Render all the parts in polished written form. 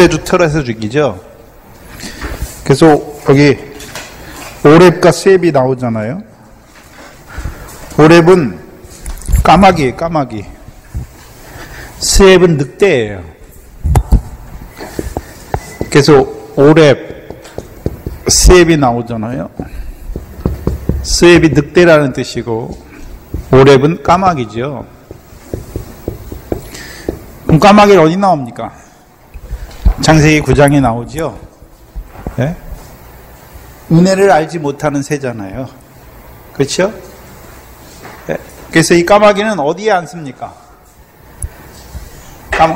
포대주 틀어서 죽이죠. 그래서 여기 오렙과 셉이 나오잖아요. 오렙은 까마귀예요, 까마귀. 셉은 늑대예요. 그래서 오렙, 셉이 나오잖아요. 셉이 늑대라는 뜻이고 오렙은 까마귀죠. 그럼 까마귀는 어디 나옵니까? 창세기 9장에 나오죠. 네? 은혜를 알지 못하는 새잖아요. 그렇죠? 네? 그래서 이 까마귀는 어디에 앉습니까?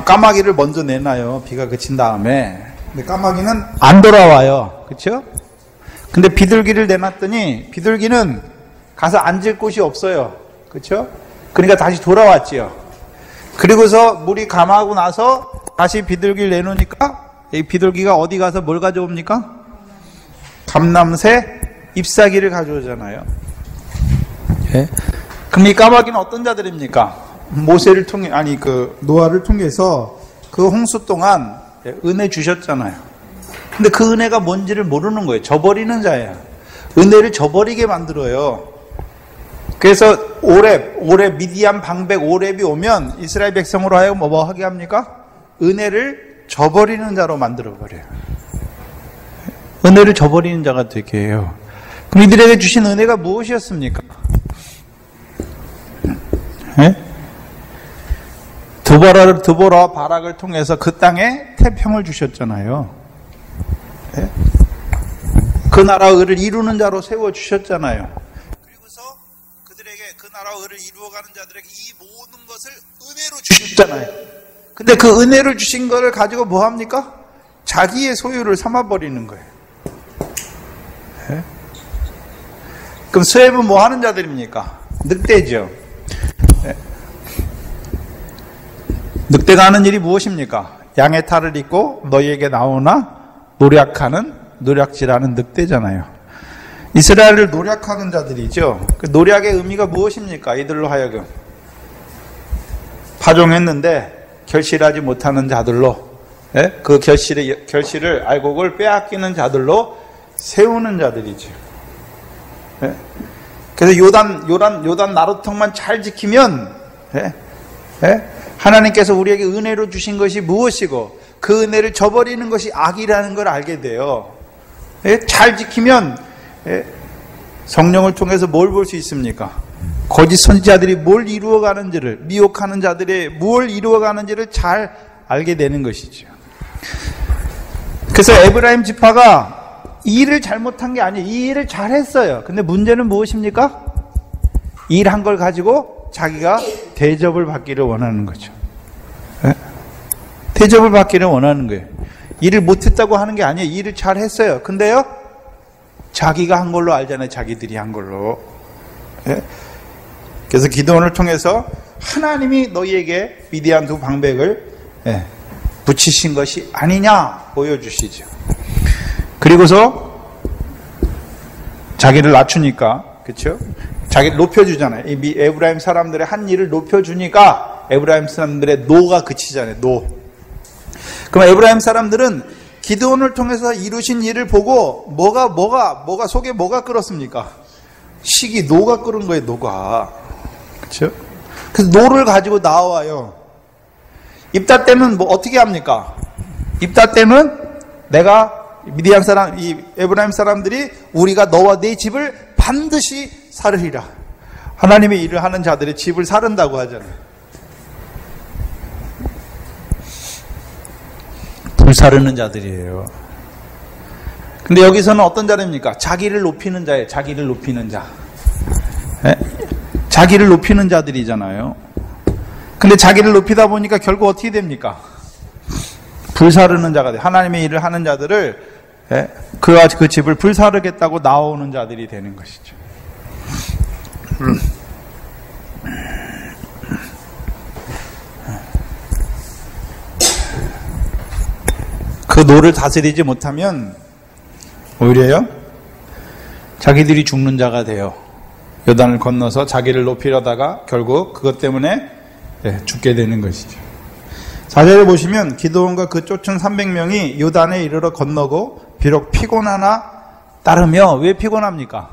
까마귀를 먼저 내놔요. 비가 그친 다음에. 근데 까마귀는 안 돌아와요. 그렇죠? 근데 비둘기를 내놨더니 비둘기는 가서 앉을 곳이 없어요. 그렇죠? 그러니까 다시 돌아왔지요. 그리고서 물이 감하고 나서 다시 비둘기를 내놓으니까 이 비둘기가 어디 가서 뭘 가져옵니까? 감람새 잎사귀를 가져오잖아요. 예? 그럼 이 까마귀는 어떤 자들입니까? 모세를 통해, 노아를 통해서 그 홍수 동안 은혜 주셨잖아요. 근데 그 은혜가 뭔지를 모르는 거예요. 저버리는 자예요. 은혜를 저버리게 만들어요. 그래서 오렙 미디안 방백 오렙이 오면 이스라엘 백성으로 하여금 뭐 하게 합니까? 은혜를 저버리는 자로 만들어버려요. 은혜를 저버리는 자가 되게 해요. 그럼 이들에게 주신 은혜가 무엇이었습니까? 네? 드보라와 바락을 통해서 그 땅에 태평을 주셨잖아요. 네? 그 나라 의를 이루는 자로 세워주셨잖아요. 그리고서 그들에게 그 나라 의를 이루어가는 자들에게 이 모든 것을 은혜로 주셨잖아요. 근데 그 은혜를 주신 거를 가지고 뭐 합니까? 자기의 소유를 삼아버리는 거예요. 네? 그럼 셉은 뭐 하는 자들입니까? 늑대죠. 네? 늑대가 하는 일이 무엇입니까? 양의 탈을 입고 너희에게 나오나 노략질하는 늑대잖아요. 이스라엘을 노략하는 자들이죠. 그 노략의 의미가 무엇입니까? 이들로 하여금 파종했는데 결실하지 못하는 자들로, 예? 그 결실을 알고 그걸 빼앗기는 자들로 세우는 자들이죠. 예? 그래서 요단 나루통만 잘 지키면, 예? 예? 하나님께서 우리에게 은혜로 주신 것이 무엇이고 그 은혜를 저버리는 것이 악이라는 걸 알게 돼요. 예? 잘 지키면, 예? 성령을 통해서 뭘 볼 수 있습니까? 거짓 선지자들이 뭘 이루어가는지를, 미혹하는 자들이 뭘 이루어가는지를 잘 알게 되는 것이죠. 그래서 에브라임 지파가 이 일을 잘못한 게 아니에요. 이 일을 잘했어요. 근데 문제는 무엇입니까? 일한 걸 가지고 자기가 대접을 받기를 원하는 거죠. 네? 대접을 받기를 원하는 거예요. 일을 못했다고 하는 게 아니에요. 일을 잘했어요. 근데요, 자기가 한 걸로 알잖아요. 자기들이 한 걸로. 네? 그래서 기도원을 통해서 하나님이 너희에게 미디안 두 방백을 붙이신 것이 아니냐 보여주시죠. 그리고서 자기를 낮추니까, 그렇죠? 자기를 높여주잖아요. 이 에브라임 사람들의 한 일을 높여주니까 에브라임 사람들의 노가 그치잖아요. 노. 그럼 에브라임 사람들은 기드온을 통해서 이루신 일을 보고 뭐가 속에 뭐가 끓었습니까? 식이 노가 끓은 거예요. 노가. 그렇죠? 그래서 노를 가지고 나와요. 입다 때는 뭐 어떻게 합니까? 입다 때는 내가 미디안 사람, 이 에브라임 사람들이 우리가 너와 내 집을 반드시 사르리라. 하나님의 일을 하는 자들의 집을 사른다고 하잖아요. 불사르는 자들이에요. 근데 여기서는 어떤 자입니까? 자기를 높이는 자예요. 자기를 높이는 자. 네? 자기를 높이는 자들이잖아요. 근데 자기를 높이다 보니까 결국 어떻게 됩니까? 불사르는 자가 돼요. 하나님의 일을 하는 자들을, 그와 그 집을 불사르겠다고 나오는 자들이 되는 것이죠. 그 노를 다스리지 못하면 오히려요, 자기들이 죽는 자가 돼요. 요단을 건너서 자기를 높이려다가 결국 그것 때문에 죽게 되는 것이죠. 4절에 보시면 기드온과 그 쫓은 300명이 요단에 이르러 건너고 비록 피곤하나 따르며. 왜 피곤합니까?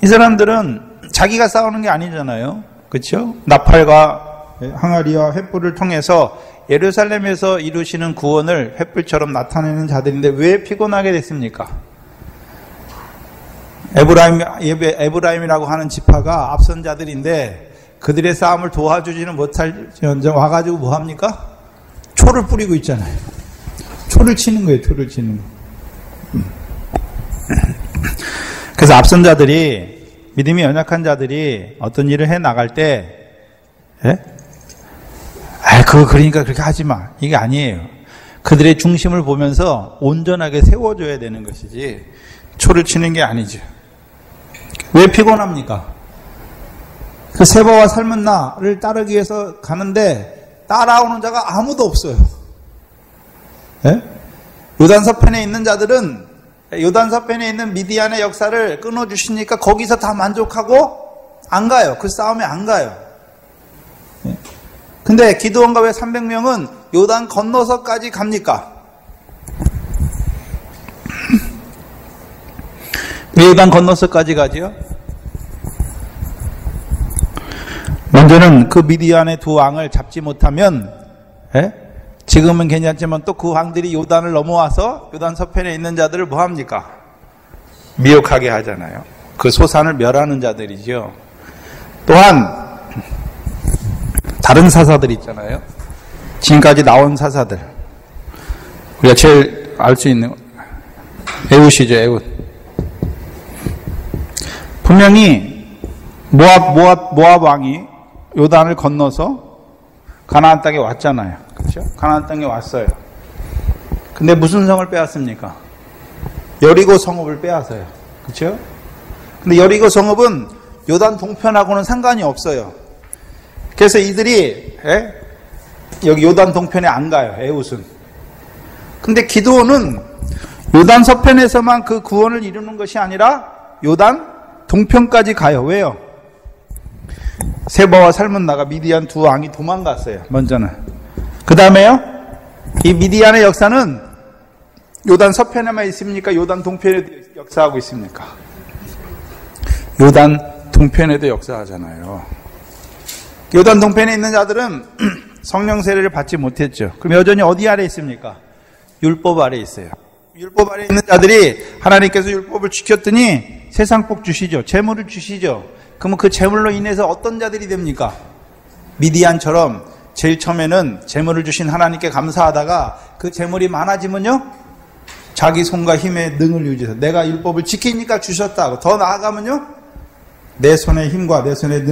이 사람들은 자기가 싸우는 게 아니잖아요. 그렇죠? 나팔과 항아리와 횃불을 통해서 예루살렘에서 이루시는 구원을 횃불처럼 나타내는 자들인데 왜 피곤하게 됐습니까? 에브라임이라고 하는 지파가 앞선 자들인데 그들의 싸움을 도와주지는 못할지언정 와가지고 뭐 합니까? 초를 뿌리고 있잖아요. 초를 치는 거예요. 초를 치는 거. 그래서 앞선 자들이, 믿음이 연약한 자들이 어떤 일을 해 나갈 때, 그러니까 그렇게 하지 마. 이게 아니에요. 그들의 중심을 보면서 온전하게 세워줘야 되는 것이지, 초를 치는 게 아니죠. 왜 피곤합니까? 그 세바와 살문나를 따르기 위해서 가는데 따라오는 자가 아무도 없어요. 요단 서편에 있는 자들은 요단 서편에 있는 미디안의 역사를 끊어주시니까 거기서 다 만족하고 안 가요. 그 싸움에 안 가요. 근데 기드온과 왜 300명은 요단 건너서까지 갑니까? 왜 요단 건너서까지 가지요? 먼저는 그 미디안의 두 왕을 잡지 못하면, 지금은 괜찮지만 또 그 왕들이 요단을 넘어와서 요단 서편에 있는 자들을 뭐 합니까? 미혹하게 하잖아요. 그 소산을 멸하는 자들이죠. 또한 다른 사사들 있잖아요. 지금까지 나온 사사들. 우리가 제일 알 수 있는 에훗이죠. 에훗. 분명히 모압 왕이 요단을 건너서 가나안 땅에 왔잖아요. 그렇죠? 가나안 땅에 왔어요. 근데 무슨 성을 빼앗습니까? 여리고 성읍을 빼앗아요. 그렇죠? 근데 여리고 성읍은 요단 동편하고는 상관이 없어요. 그래서 이들이 여기 요단 동편에 안 가요. 에훗은. 근데 기드온은 요단 서편에서만 그 구원을 이루는 것이 아니라 요단 동편까지 가요. 왜요? 세바와 살문나가 미디안 두 왕이 도망갔어요. 먼저는. 그 다음에요. 이 미디안의 역사는 요단 서편에만 있습니까? 요단 동편에도 역사하고 있습니까? 요단 동편에도 역사하잖아요. 요단 동편에 있는 자들은 성령 세례를 받지 못했죠. 그럼 여전히 어디 아래 있습니까? 율법 아래 있어요. 율법 아래 있는 자들이 하나님께서 율법을 지켰더니 세상 복 주시죠. 재물을 주시죠. 그러면 그 재물로 인해서 어떤 자들이 됩니까? 미디안처럼 제일 처음에는 재물을 주신 하나님께 감사하다가 그 재물이 많아지면요, 자기 손과 힘의 능을 유지해서 내가 율법을 지키니까 주셨다고. 더 나아가면요, 내 손의 힘과 내 손의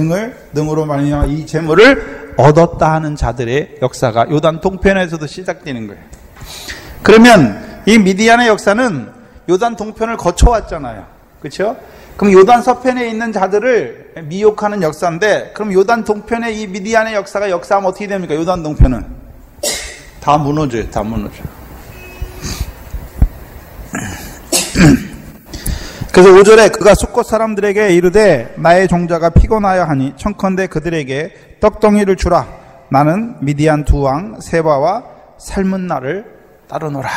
능으로 말미암아 이 재물을 얻었다 하는 자들의 역사가 요단 동편에서도 시작되는 거예요. 그러면 이 미디안의 역사는 요단 동편을 거쳐왔잖아요. 그렇죠? 그럼 요단 서편에 있는 자들을 미혹하는 역사인데, 그럼 요단 동편의 이 미디안의 역사가 역사하면 어떻게 됩니까? 요단 동편은 다 무너져요. 다 무너져요. 그래서 5절에 그가 숫곳 사람들에게 이르되 나의 종자가 피곤하여 하니 청컨대 그들에게 떡덩이를 주라. 나는 미디안 두 왕 세바와 살문나를 따르노라.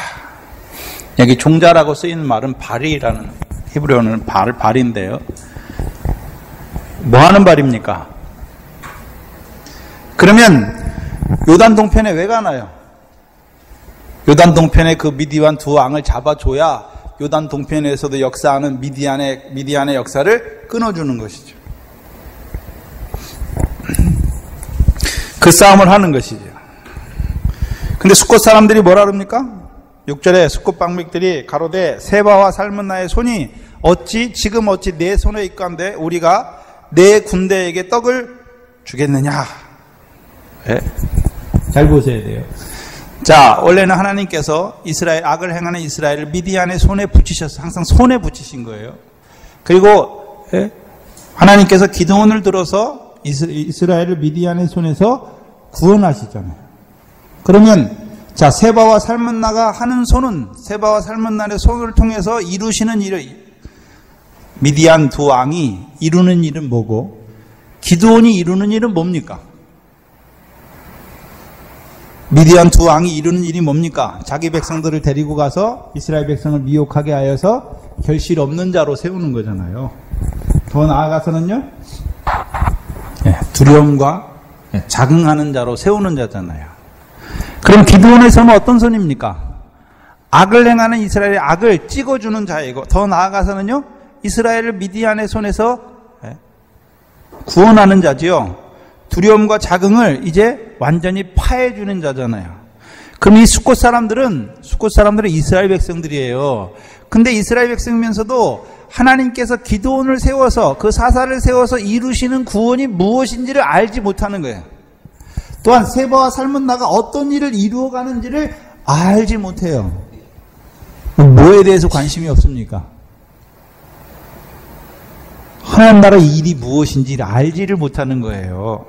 여기 종자라고 쓰이는 말은 발이라는, 히브리어는 발인데요. 뭐 하는 발입니까? 그러면 요단 동편에 왜 가나요? 요단 동편에 그 미디안 두 왕을 잡아줘야 요단 동편에서도 역사하는 미디안의 역사를 끊어주는 것이죠. 그 싸움을 하는 것이죠. 근데 숫곳 사람들이 뭐라 그럽니까? 6절에 숫곳 방백들이 가로되 세바와 살문나의 손이 지금 어찌 내 손에 있건대 우리가 내 군대에게 떡을 주겠느냐. 네. 잘 보셔야 돼요. 자, 원래는 하나님께서 악을 행하는 이스라엘을 미디안의 손에 붙이셔서 항상 손에 붙이신 거예요. 그리고 하나님께서 기드온을 들어서 이스라엘을 미디안의 손에서 구원하시잖아요. 그러면 자, 세바와 살문나가 하는 손은, 세바와 살문나의 손을 통해서 이루시는 일을, 미디안 두 왕이 이루는 일은 뭐고 기드온이 이루는 일은 뭡니까? 미디안 두 왕이 이루는 일이 뭡니까? 자기 백성들을 데리고 가서 이스라엘 백성을 미혹하게 하여서 결실 없는 자로 세우는 거잖아요. 더 나아가서는요, 두려움과 자긍하는 자로 세우는 자잖아요. 그럼 기드온의 손은 어떤 손입니까? 악을 행하는 이스라엘의 악을 찍어주는 자이고, 더 나아가서는요, 이스라엘을 미디안의 손에서 구원하는 자지요. 두려움과 자긍을 이제 완전히 파해주는 자잖아요. 그럼 이 숫곳 사람들은 이스라엘 백성들이에요. 근데 이스라엘 백성이면서도 하나님께서 기드온을 세워서 그 사사를 세워서 이루시는 구원이 무엇인지를 알지 못하는 거예요. 또한 세바와 살문나가 어떤 일을 이루어가는지를 알지 못해요. 뭐에 대해서 관심이 없습니까? 하나님 나라 일이 무엇인지를 알지를 못하는 거예요.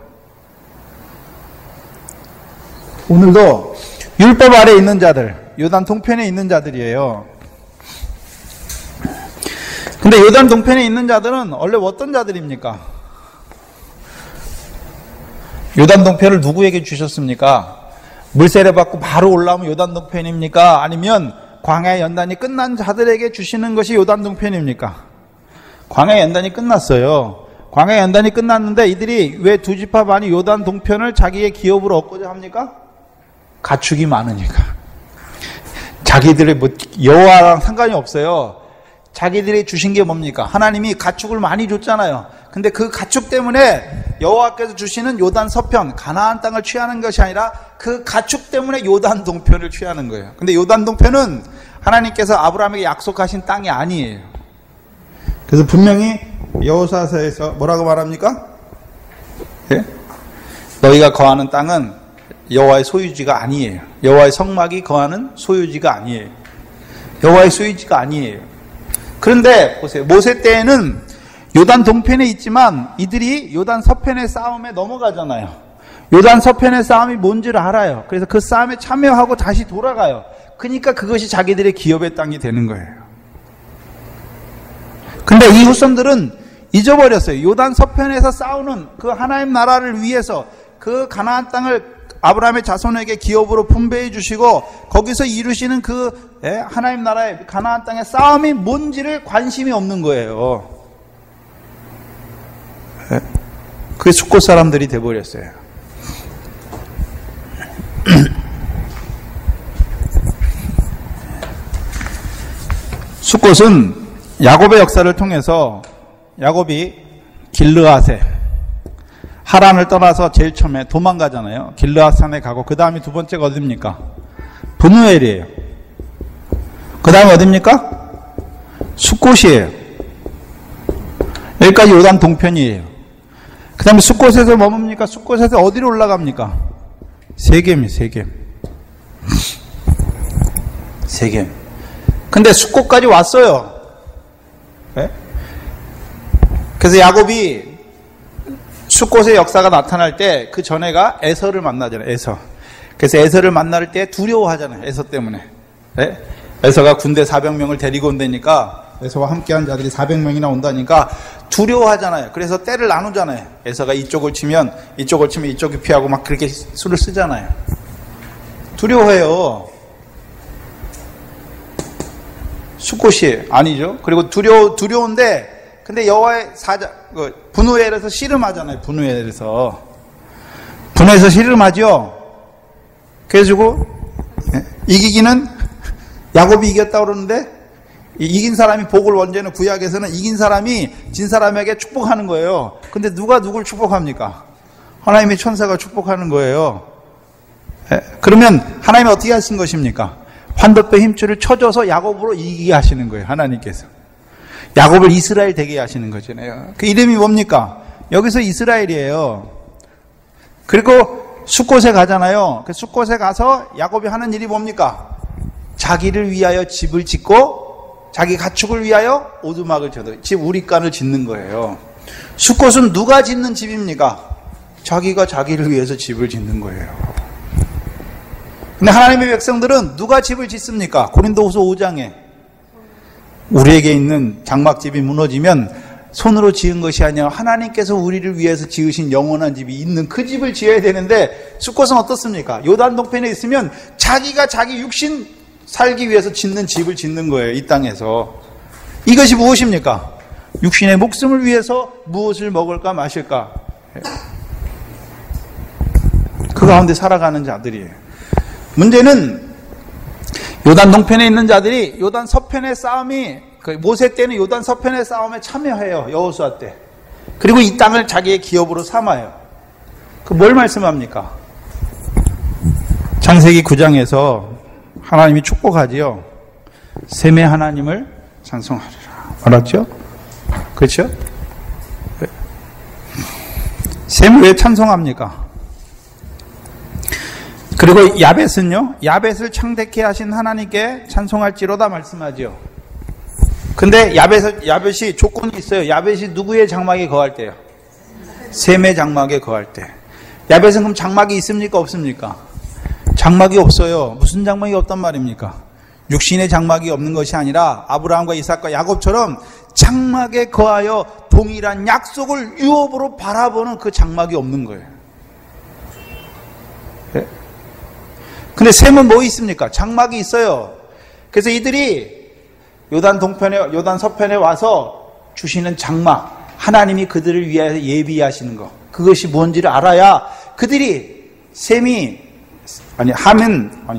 오늘도 율법 아래 있는 자들, 요단 동편에 있는 자들이에요. 근데 요단 동편에 있는 자들은 원래 어떤 자들입니까? 요단 동편을 누구에게 주셨습니까? 물세례 받고 바로 올라오면 요단 동편입니까? 아니면 광야의 연단이 끝난 자들에게 주시는 것이 요단 동편입니까? 광야의 연단이 끝났어요. 광야의 연단이 끝났는데 이들이 왜 두 지파 반이 요단 동편을 자기의 기업으로 얻고자 합니까? 가축이 많으니까. 자기들의 여호와랑 상관이 없어요. 자기들이 주신 게 뭡니까? 하나님이 가축을 많이 줬잖아요. 근데 그 가축 때문에 여호와께서 주시는 요단 서편, 가나안 땅을 취하는 것이 아니라 그 가축 때문에 요단 동편을 취하는 거예요. 근데 요단 동편은 하나님께서 아브라함에게 약속하신 땅이 아니에요. 그래서 분명히 여호사서에서 뭐라고 말합니까? 예? 너희가 거하는 땅은 여호와의 소유지가 아니에요. 여호와의 성막이 거하는 소유지가 아니에요. 여호와의 소유지가 아니에요. 그런데 보세요. 모세 때에는 요단 동편에 있지만 이들이 요단 서편의 싸움에 넘어가잖아요. 요단 서편의 싸움이 뭔지를 알아요. 그래서 그 싸움에 참여하고 다시 돌아가요. 그러니까 그것이 자기들의 기업의 땅이 되는 거예요. 근데 이 후손들은 잊어버렸어요. 요단 서편에서 싸우는 그 하나님 나라를 위해서 그 가나안 땅을 아브라함의 자손에게 기업으로 분배해 주시고 거기서 이루시는 그 하나님 나라의 가나안 땅의 싸움이 뭔지를 관심이 없는 거예요. 그게 숫곳 사람들이 돼버렸어요. 숫곳은 야곱의 역사를 통해서 야곱이 길르앗에 하란을 떠나서 제일 처음에 도망가잖아요. 길르앗산에 가고 그 다음에 두 번째가 어딥니까? 브누엘이에요. 그 다음에 어딥니까? 숫곳이에요. 여기까지 요단 동편이에요. 그 다음에 숫곳에서 머뭅니까? 숫곳에서 어디로 올라갑니까? 세겜이에요. 세겜. 근데 숫곳까지 왔어요. 네? 그래서 야곱이 숫곳의 역사가 나타날 때 그 전에가 에서를 만나잖아요. 에서. 그래서 에서를 만날 때 두려워하잖아요. 에서 때문에. 네? 에서가 군대 400명을 데리고 온다니까 에서와 함께한 자들이 400명이나 온다니까 두려워하잖아요. 그래서 때를 나누잖아요. 에서가 이쪽을 치면 이쪽이 피하고 막 그렇게 수를 쓰잖아요. 두려워해요. 숫곳이 아니죠. 그리고 두려운데 근데 여호와의 사자 분우엘에서 씨름하잖아요. 분우에서 씨름하죠. 그래가지고 이기기는 야곱이 이겼다 그러는데 이긴 사람이 복을 원죄는 구약에서는 이긴 사람이 진 사람에게 축복하는 거예요. 근데 누가 누굴 축복합니까? 하나님의 천사가 축복하는 거예요. 그러면 하나님이 어떻게 하신 것입니까? 환덕배 힘줄을 쳐줘서 야곱으로 이기게 하시는 거예요. 하나님께서. 야곱을 이스라엘 되게 하시는 거잖아요. 그 이름이 뭡니까? 여기서 이스라엘이에요. 그리고 숫곳에 가잖아요. 그 숫곳에 가서 야곱이 하는 일이 뭡니까? 자기를 위하여 집을 짓고 자기 가축을 위하여 오두막을 쳐도 집 우리간을 짓는 거예요. 숫곳은 누가 짓는 집입니까? 자기가 자기를 위해서 집을 짓는 거예요. 근데 하나님의 백성들은 누가 집을 짓습니까? 고린도후서 5장에 우리에게 있는 장막집이 무너지면 손으로 지은 것이 아니라 하나님께서 우리를 위해서 지으신 영원한 집이 있는 그 집을 지어야 되는데 숫곳은 어떻습니까? 요단 동편에 있으면 자기가 자기 육신 살기 위해서 짓는 집을 짓는 거예요. 이 땅에서. 이것이 무엇입니까? 육신의 목숨을 위해서 무엇을 먹을까 마실까? 그 가운데 살아가는 자들이에요. 문제는 요단 동편에 있는 자들이 요단 서편의 싸움이 모세 때는 요단 서편의 싸움에 참여해요. 여호수아 때. 그리고 이 땅을 자기의 기업으로 삼아요. 그 뭘 말씀합니까? 창세기 9장에서 하나님이 축복하지요. 셈의 하나님을 찬송하리라. 알았죠? 그렇죠? 셈을 왜 찬송합니까? 그리고 야벳은요, 야벳을 창대케 하신 하나님께 찬송할지로다 말씀하지요. 근데 야벳이 조건이 있어요. 야벳이 누구의 장막에 거할 때요? 셈의 장막에 거할 때. 야벳은 그럼 장막이 있습니까? 없습니까? 장막이 없어요. 무슨 장막이 없단 말입니까? 육신의 장막이 없는 것이 아니라 아브라함과 이삭과 야곱처럼 장막에 거하여 동일한 약속을 유업으로 바라보는 그 장막이 없는 거예요. 네? 근데 셈은 뭐 있습니까? 장막이 있어요. 그래서 이들이 요단 서편에 와서 주시는 장막, 하나님이 그들을 위하여 예비하시는 것, 그것이 뭔지를 알아야 그들이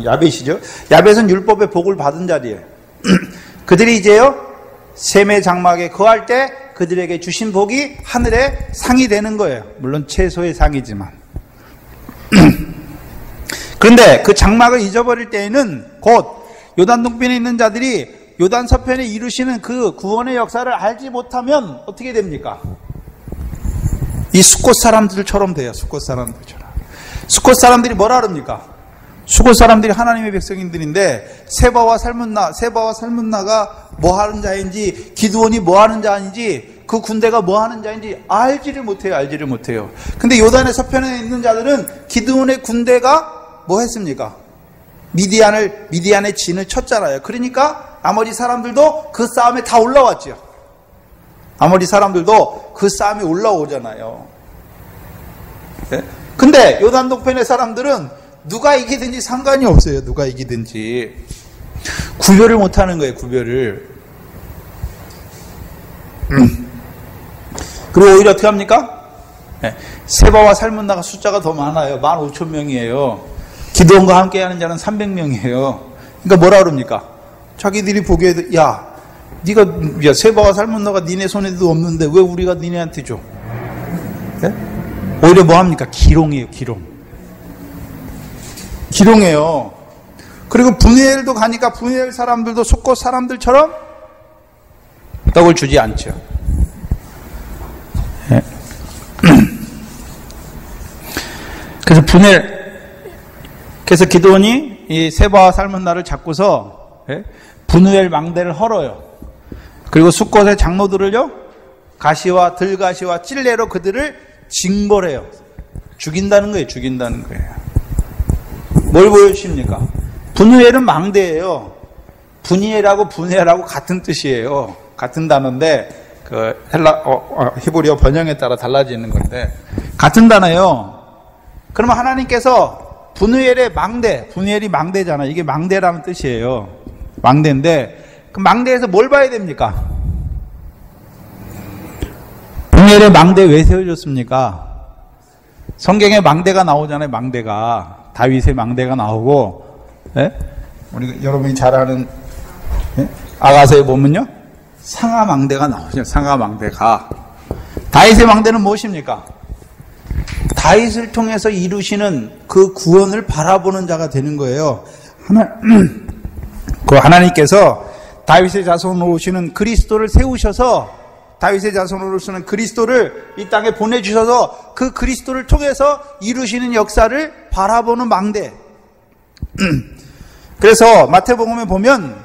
야벳이죠. 야벳은 율법의 복을 받은 자리예요. 그들이 이제요, 셈의 장막에 거할 때 그들에게 주신 복이 하늘의 상이 되는 거예요. 물론 채소의 상이지만. 그런데 그 장막을 잊어버릴 때에는 곧 요단 동편에 있는 자들이 요단 서편에 이루시는 그 구원의 역사를 알지 못하면 어떻게 됩니까? 이 숫곳 사람들처럼 돼요. 숫곳 사람들처럼. 숫곳 사람들이 뭐라 그럽니까? 숫곳 사람들이 하나님의 백성인들인데 세바와 살문나가 뭐 하는 자인지, 기드온이 뭐 하는 자인지, 그 군대가 뭐 하는 자인지 알지를 못해요. 근데 요단의 서편에 있는 자들은 기드온의 군대가 뭐 했습니까? 미디안의 진을 쳤잖아요. 그러니까 나머지 사람들도 그 싸움에 다 올라왔죠. 나머지 사람들도 그 싸움에 올라오잖아요. 네? 근데 요단 동편의 사람들은 누가 이기든지 상관이 없어요. 누가 이기든지. 구별을 못하는 거예요. 구별을. 그리고 오히려 어떻게 합니까? 네. 세바와 살문나가 숫자가 더 많아요. 15,000명이에요. 기드온과 함께하는 자는 300명이에요. 그러니까 뭐라 그럽니까? 자기들이 보기에도 네가 세바와 살문나가 니네 손에도 없는데 왜 우리가 니네한테 줘? 네? 오히려 뭐 합니까? 기롱이에요. 기롱해요. 그리고 분이엘도 가니까 분이엘 사람들도 숫곳 사람들처럼 떡을 주지 않죠. 네. 그래서 기드온이 이 세바와 살문나를 잡고서 분우엘 망대를 헐어요. 그리고 숫곳의 장로들을요, 가시와 들가시와 찔레로 그들을 징벌해요. 죽인다는 거예요. 뭘 보여주십니까? 분우엘은 망대예요. 분이엘하고 분우엘하고 같은 뜻이에요. 같은 단어인데 그 히브리어 번역에 따라 달라지는 건데 같은 단어예요. 그러면 하나님께서 분우엘의 분우엘이 망대잖아요. 이게 망대라는 뜻이에요. 망대인데 그 망대에서 뭘 봐야 됩니까? 분우엘의 망대 왜 세워졌습니까? 성경에 망대가 나오잖아요. 망대가 다윗의 망대가 나오고, 우리 여러분이 잘 아는 아가서에 보면요, 상하 망대가 나오죠. 상하 망대가. 다윗의 망대는 무엇입니까? 다윗을 통해서 이루시는 그 구원을 바라보는 자가 되는 거예요. 하나님께서 다윗의 자손으로 오시는 그리스도를 세우셔서 다윗의 자손으로 오시는 그리스도를 이 땅에 보내주셔서 그 그리스도를 통해서 이루시는 역사를 바라보는 망대. 그래서 마태복음에 보면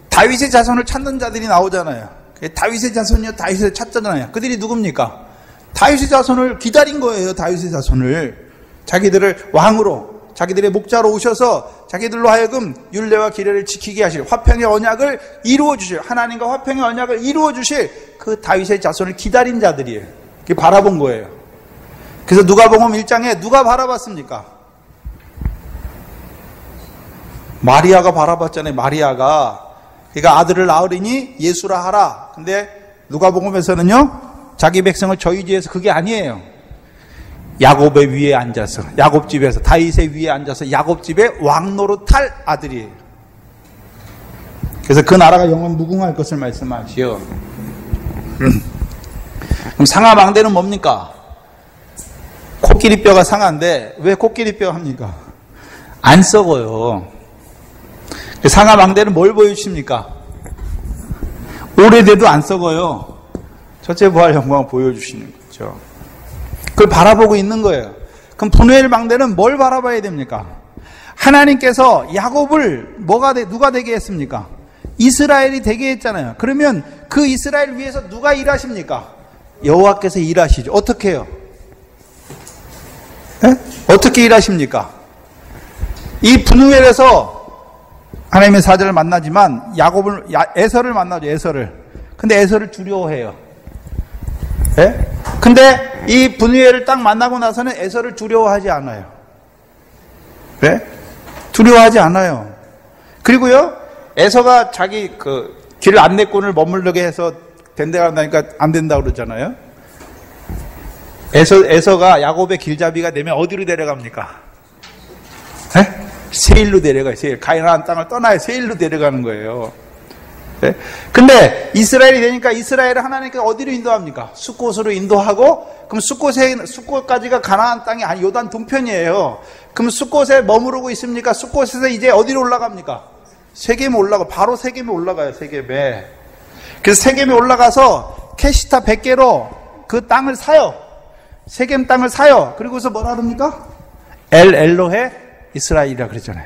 다윗의 자손을 찾는 자들이 나오잖아요. 다윗의 자손이요, 다윗을 찾잖아요. 그들이 누굽니까? 다윗의 자손을 기다린 거예요. 다윗의 자손을 자기들을 왕으로, 자기들의 목자로 오셔서 자기들로 하여금 율례와 기례를 지키게 하실, 화평의 언약을 이루어 주실, 하나님과 화평의 언약을 이루어 주실 그 다윗의 자손을 기다린 자들이에요. 그게 바라본 거예요. 그래서 누가복음 1장에 누가 바라봤습니까? 마리아가 바라봤잖아요. 마리아가. 그러니까 아들을 낳으리니 예수라 하라. 근데 누가복음에서는요, 자기 백성을 저희지에서 그게 아니에요. 야곱의 위에 앉아서, 야곱집에서, 다윗의 위에 앉아서 야곱집의 왕노릇할 아들이에요. 그래서 그 나라가 영원 무궁할 것을 말씀하시오. 그럼 상하망대는 뭡니까? 코끼리뼈가 상한데 왜 코끼리뼈 합니까? 안 썩어요. 상하망대는 뭘 보여주십니까? 오래돼도 안 썩어요. 첫째 부활 영광을 보여주시는 거죠. 그걸 바라보고 있는 거예요. 그럼 분우엘 망대는 뭘 바라봐야 됩니까? 하나님께서 야곱을 누가 되게 했습니까? 이스라엘이 되게 했잖아요. 그러면 그 이스라엘 위해서 누가 일하십니까? 여호와께서 일하시죠. 어떻게 해요? 네? 어떻게 일하십니까? 이 분우엘에서 하나님의 사자를 만나지만 에서를 만나죠. 에서를. 근데 에서를 두려워해요. 네? 근데 이 분우엘을 딱 만나고 나서는 에서를 두려워하지 않아요. 네? 두려워하지 않아요. 그리고요, 에서가 자기 길 안내꾼을 머물르게 해서 된데 간다니까 안 된다고 그러잖아요. 에서가 야곱의 길잡이가 되면 어디로 데려갑니까? 네? 세일로 데려가요. 세일. 가나안 땅을 떠나요. 세일로 데려가는 거예요. 네? 근데 이스라엘이 되니까 이스라엘을 하나님께서 어디로 인도합니까? 숫곳으로 인도하고, 그럼 숫곳까지가 가나안 땅이 아니 요단 동편이에요. 그럼 숫곳에 머무르고 있습니까? 숫곳에서 이제 어디로 올라갑니까? 세겜에 올라가. 바로 세겜에 올라가요. 세겜에. 그래서 세겜에 올라가서 캐시타 100개로 그 땅을 사요. 세겜 땅을 사요. 그리고서 뭐라 그럽니까? 엘로헤 이스라엘이라 그랬잖아요.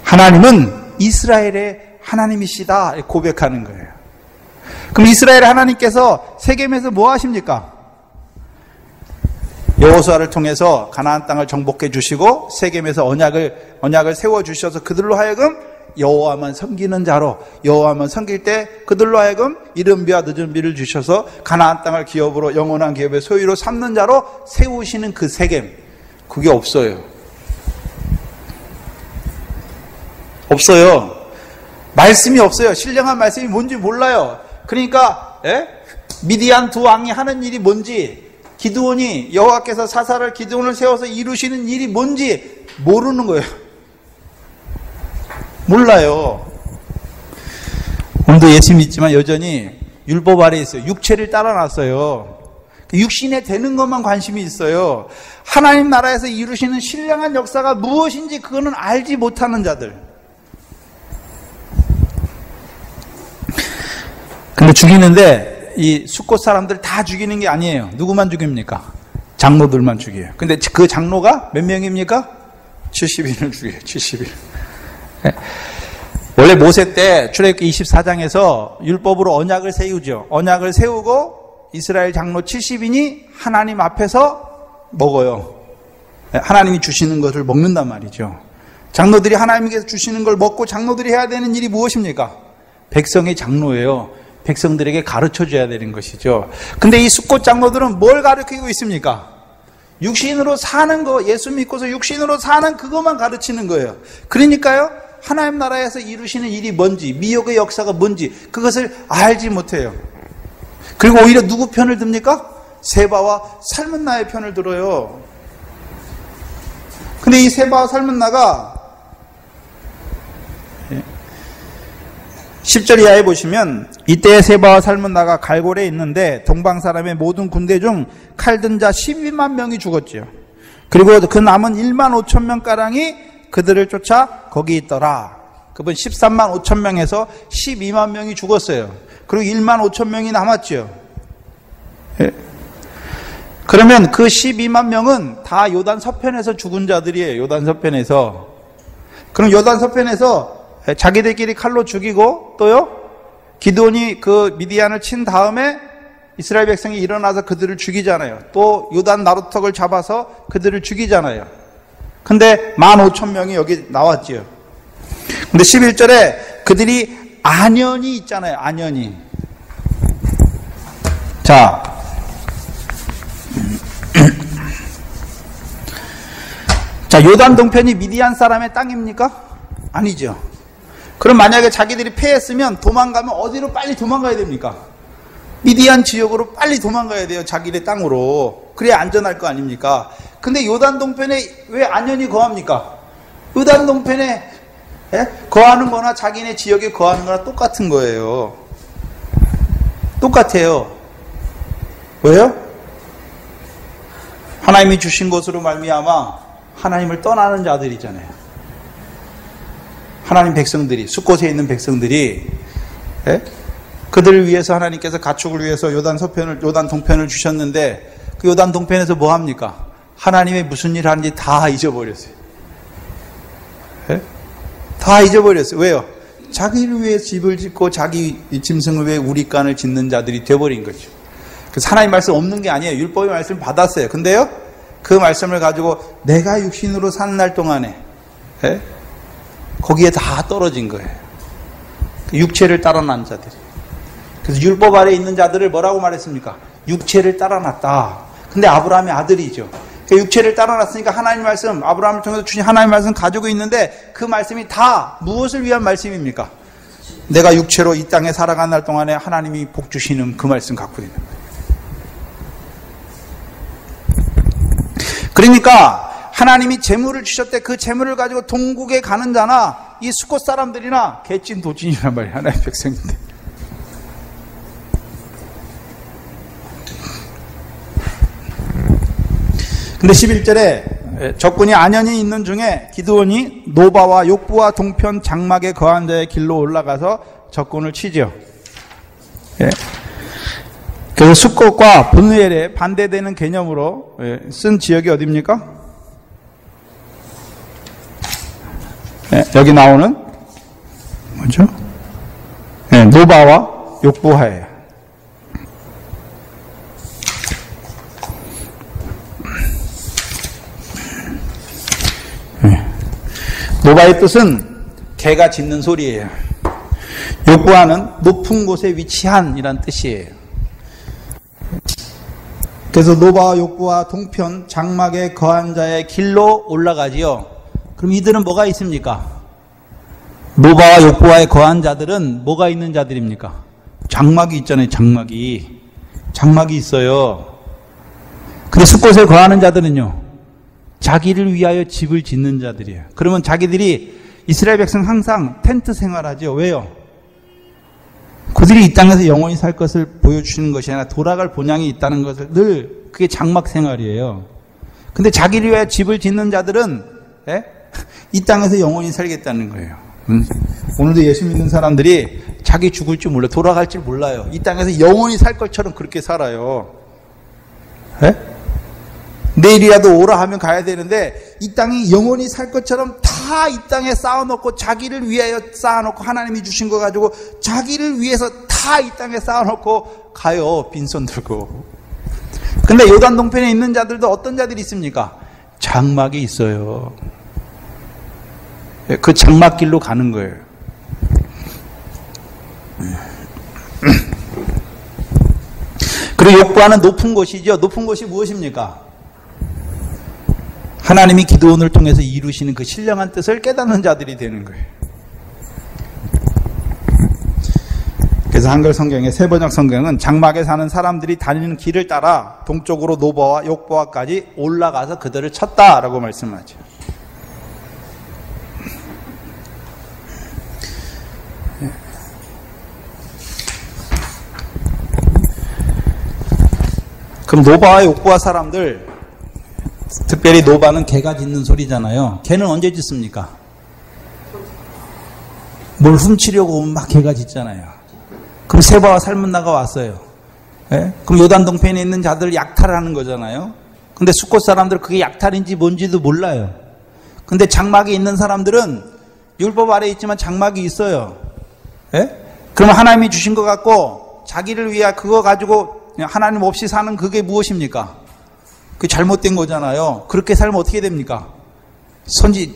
하나님은 이스라엘의 하나님이시다 고백하는 거예요. 그럼 이스라엘 하나님께서 세겜에서 뭐 하십니까? 여호수아를 통해서 가나안 땅을 정복해 주시고 세겜에서 언약을 세워 주셔서 그들로 하여금 여호와만 섬기는 자로, 여호와만 섬길 때 그들로 하여금 이른 비와 늦은 비를 주셔서 가나안 땅을 기업으로, 영원한 기업의 소유로 삼는 자로 세우시는 그 세겜, 그게 없어요. 없어요. 말씀이 없어요. 신령한 말씀이 뭔지 몰라요. 그러니까 미디안 두 왕이 하는 일이 뭔지, 기드온이 여호와께서 사사를 기드온을 세워서 이루시는 일이 뭔지 모르는 거예요. 몰라요. 오늘도 예수 믿지만 여전히 율법 아래 있어요. 육체를 따라놨어요. 육신에 되는 것만 관심이 있어요. 하나님 나라에서 이루시는 신령한 역사가 무엇인지 그거는 알지 못하는 자들. 근데 죽이는데 이 숫곳 사람들 다 죽이는 게 아니에요. 누구만 죽입니까? 장로들만 죽여요. 근데 그 장로가 몇 명입니까? 70인을 죽여요. 70인. 원래 모세 때 출애굽기 24장에서 율법으로 언약을 세우죠. 언약을 세우고 이스라엘 장로 70인이 하나님 앞에서 먹어요. 하나님이 주시는 것을 먹는단 말이죠. 장로들이 하나님께서 주시는 걸 먹고 장로들이 해야 되는 일이 무엇입니까? 백성의 장로예요. 백성들에게 가르쳐줘야 되는 것이죠. 근데 이 숫곳 장로들은 뭘 가르치고 있습니까? 육신으로 사는 거, 예수 믿고서 육신으로 사는 그것만 가르치는 거예요. 그러니까요, 하나님 나라에서 이루시는 일이 뭔지, 미혹의 역사가 뭔지 그것을 알지 못해요. 그리고 오히려 누구 편을 듭니까? 세바와 살문나의 편을 들어요. 근데 이 세바와 살문나가 10절 이하에 보시면, 이때 세바와 살문나가 갈골에 있는데 동방 사람의 모든 군대 중 칼든 자 12만 명이 죽었지요. 그리고 그 남은 1만 5천 명가량이 그들을 쫓아 거기 있더라. 그분 13만 5천 명에서 12만 명이 죽었어요. 그리고 1만 5천 명이 남았죠. 예. 그러면 그 12만 명은 다 요단 서편에서 죽은 자들이에요. 요단 서편에서. 그럼 요단 서편에서 자기들끼리 칼로 죽이고, 또요, 기드온이 그 미디안을 친 다음에 이스라엘 백성이 일어나서 그들을 죽이잖아요. 또 요단 나루턱을 잡아서 그들을 죽이잖아요. 근데 15,000명이 여기 나왔지요. 근데 11절에 그들이 안연히 있잖아요. 안연히. 자, 자, 요단 동편이 미디안 사람의 땅입니까? 아니죠. 그럼 만약에 자기들이 패했으면 도망가면 어디로 빨리 도망가야 됩니까? 미디안 지역으로 빨리 도망가야 돼요. 자기네 땅으로. 그래야 안전할 거 아닙니까? 근데 요단 동편에 왜 안연히 거합니까? 요단 동편에 거하는 거나 자기네 지역에 거하는 거나 똑같은 거예요. 똑같아요. 왜요? 하나님이 주신 것으로 말미암아 하나님을 떠나는 자들이잖아요. 하나님 백성들이, 숫곳에 있는 백성들이, 그들을 위해서 하나님께서 가축을 위해서 요단 동편을 주셨는데, 그 요단 동편에서 뭐 합니까? 하나님의 무슨 일 하는지 다 잊어버렸어요. 다 잊어버렸어요. 왜요? 자기를 위해 집을 짓고 자기 짐승을 위해 우리간을 짓는 자들이 되어버린 거죠. 그래서 하나님 말씀 없는 게 아니에요. 율법의 말씀을 받았어요. 근데요, 그 말씀을 가지고 내가 육신으로 사는 날 동안에 거기에 다 떨어진 거예요. 육체를 따라난 자들이. 그래서 율법 아래에 있는 자들을 뭐라고 말했습니까? 육체를 따라났다. 근데 아브라함의 아들이죠. 육체를 따라놨으니까 하나님 말씀, 아브라함을 통해서 주신 하나님 말씀 가지고 있는데 그 말씀이 다 무엇을 위한 말씀입니까? 내가 육체로 이 땅에 살아간 날 동안에 하나님이 복 주시는 그 말씀 갖고 있는 거예요. 그러니까 하나님이 재물을 주셨대. 그 재물을 가지고 동국에 가는 자나 이 숫곳 사람들이나 개찐 도찐이란 말이에요. 하나님의 백성인데. 근데 11절에 적군이 안연히 있는 중에 기드온이 노바와 욕부와 동편 장막에 거한 자의 길로 올라가서 적군을 치죠. 그래서 숫곳과 분우엘에 반대되는 개념으로 쓴 지역이 어디입니까? 여기 나오는 뭐죠? 노바와 욕부하예요. 노바의 뜻은 개가 짖는 소리예요. 욕부하는 높은 곳에 위치한 이란 뜻이에요. 그래서 노바와 욕부와 동편 장막에 거한 자의 길로 올라가지요. 그럼 이들은 뭐가 있습니까? 노바와 욕부와에 거한 자들은 뭐가 있는 자들입니까? 장막이 있잖아요. 장막이 있어요. 근데 숫곳에 거하는 자들은요, 자기를 위하여 집을 짓는 자들이에요. 그러면 자기들이 이스라엘 백성 항상 텐트 생활하죠. 왜요? 그들이 이 땅에서 영원히 살 것을 보여주시는 것이 아니라 돌아갈 본향이 있다는 것을 늘 그게 장막 생활이에요. 근데 자기를 위하여 집을 짓는 자들은 이 땅에서 영원히 살겠다는 거예요. 오늘도 예수 믿는 사람들이 자기 죽을 줄 몰라요. 돌아갈 줄 몰라요. 이 땅에서 영원히 살 것처럼 그렇게 살아요. 내일이라도 오라 하면 가야 되는데 이 땅이 영원히 살 것처럼 다 이 땅에 쌓아놓고 자기를 위하여 쌓아놓고 하나님이 주신 거 가지고 자기를 위해서 다 이 땅에 쌓아놓고 가요. 빈손 들고. 근데 요단 동편에 있는 자들도 어떤 자들이 있습니까? 장막이 있어요. 그 장막길로 가는 거예요. 그리고 욕부하는 높은 곳이죠. 높은 곳이 무엇입니까? 하나님이 기드온을 통해서 이루시는 그 신령한 뜻을 깨닫는 자들이 되는 거예요. 그래서 한글 성경의 세번역 성경은 장막에 사는 사람들이 다니는 길을 따라 동쪽으로 노바와 욕부하까지 올라가서 그들을 쳤다라고 말씀하죠. 그럼 노바와 욕부하 사람들, 특별히 노바는 개가 짖는 소리잖아요. 개는 언제 짖습니까? 뭘 훔치려고 오면 막 개가 짖잖아요. 그럼 세바와 살문나가 왔어요. 그럼 요단 동편에 있는 자들 약탈하는 거잖아요. 근데 숫곳 사람들 그게 약탈인지 뭔지도 몰라요. 근데 장막에 있는 사람들은 율법 아래에 있지만 장막이 있어요. 그러면 하나님이 주신 것 같고 자기를 위해 그거 가지고 하나님 없이 사는 그게 무엇입니까? 그게 잘못된 거잖아요. 그렇게 살면 어떻게 됩니까?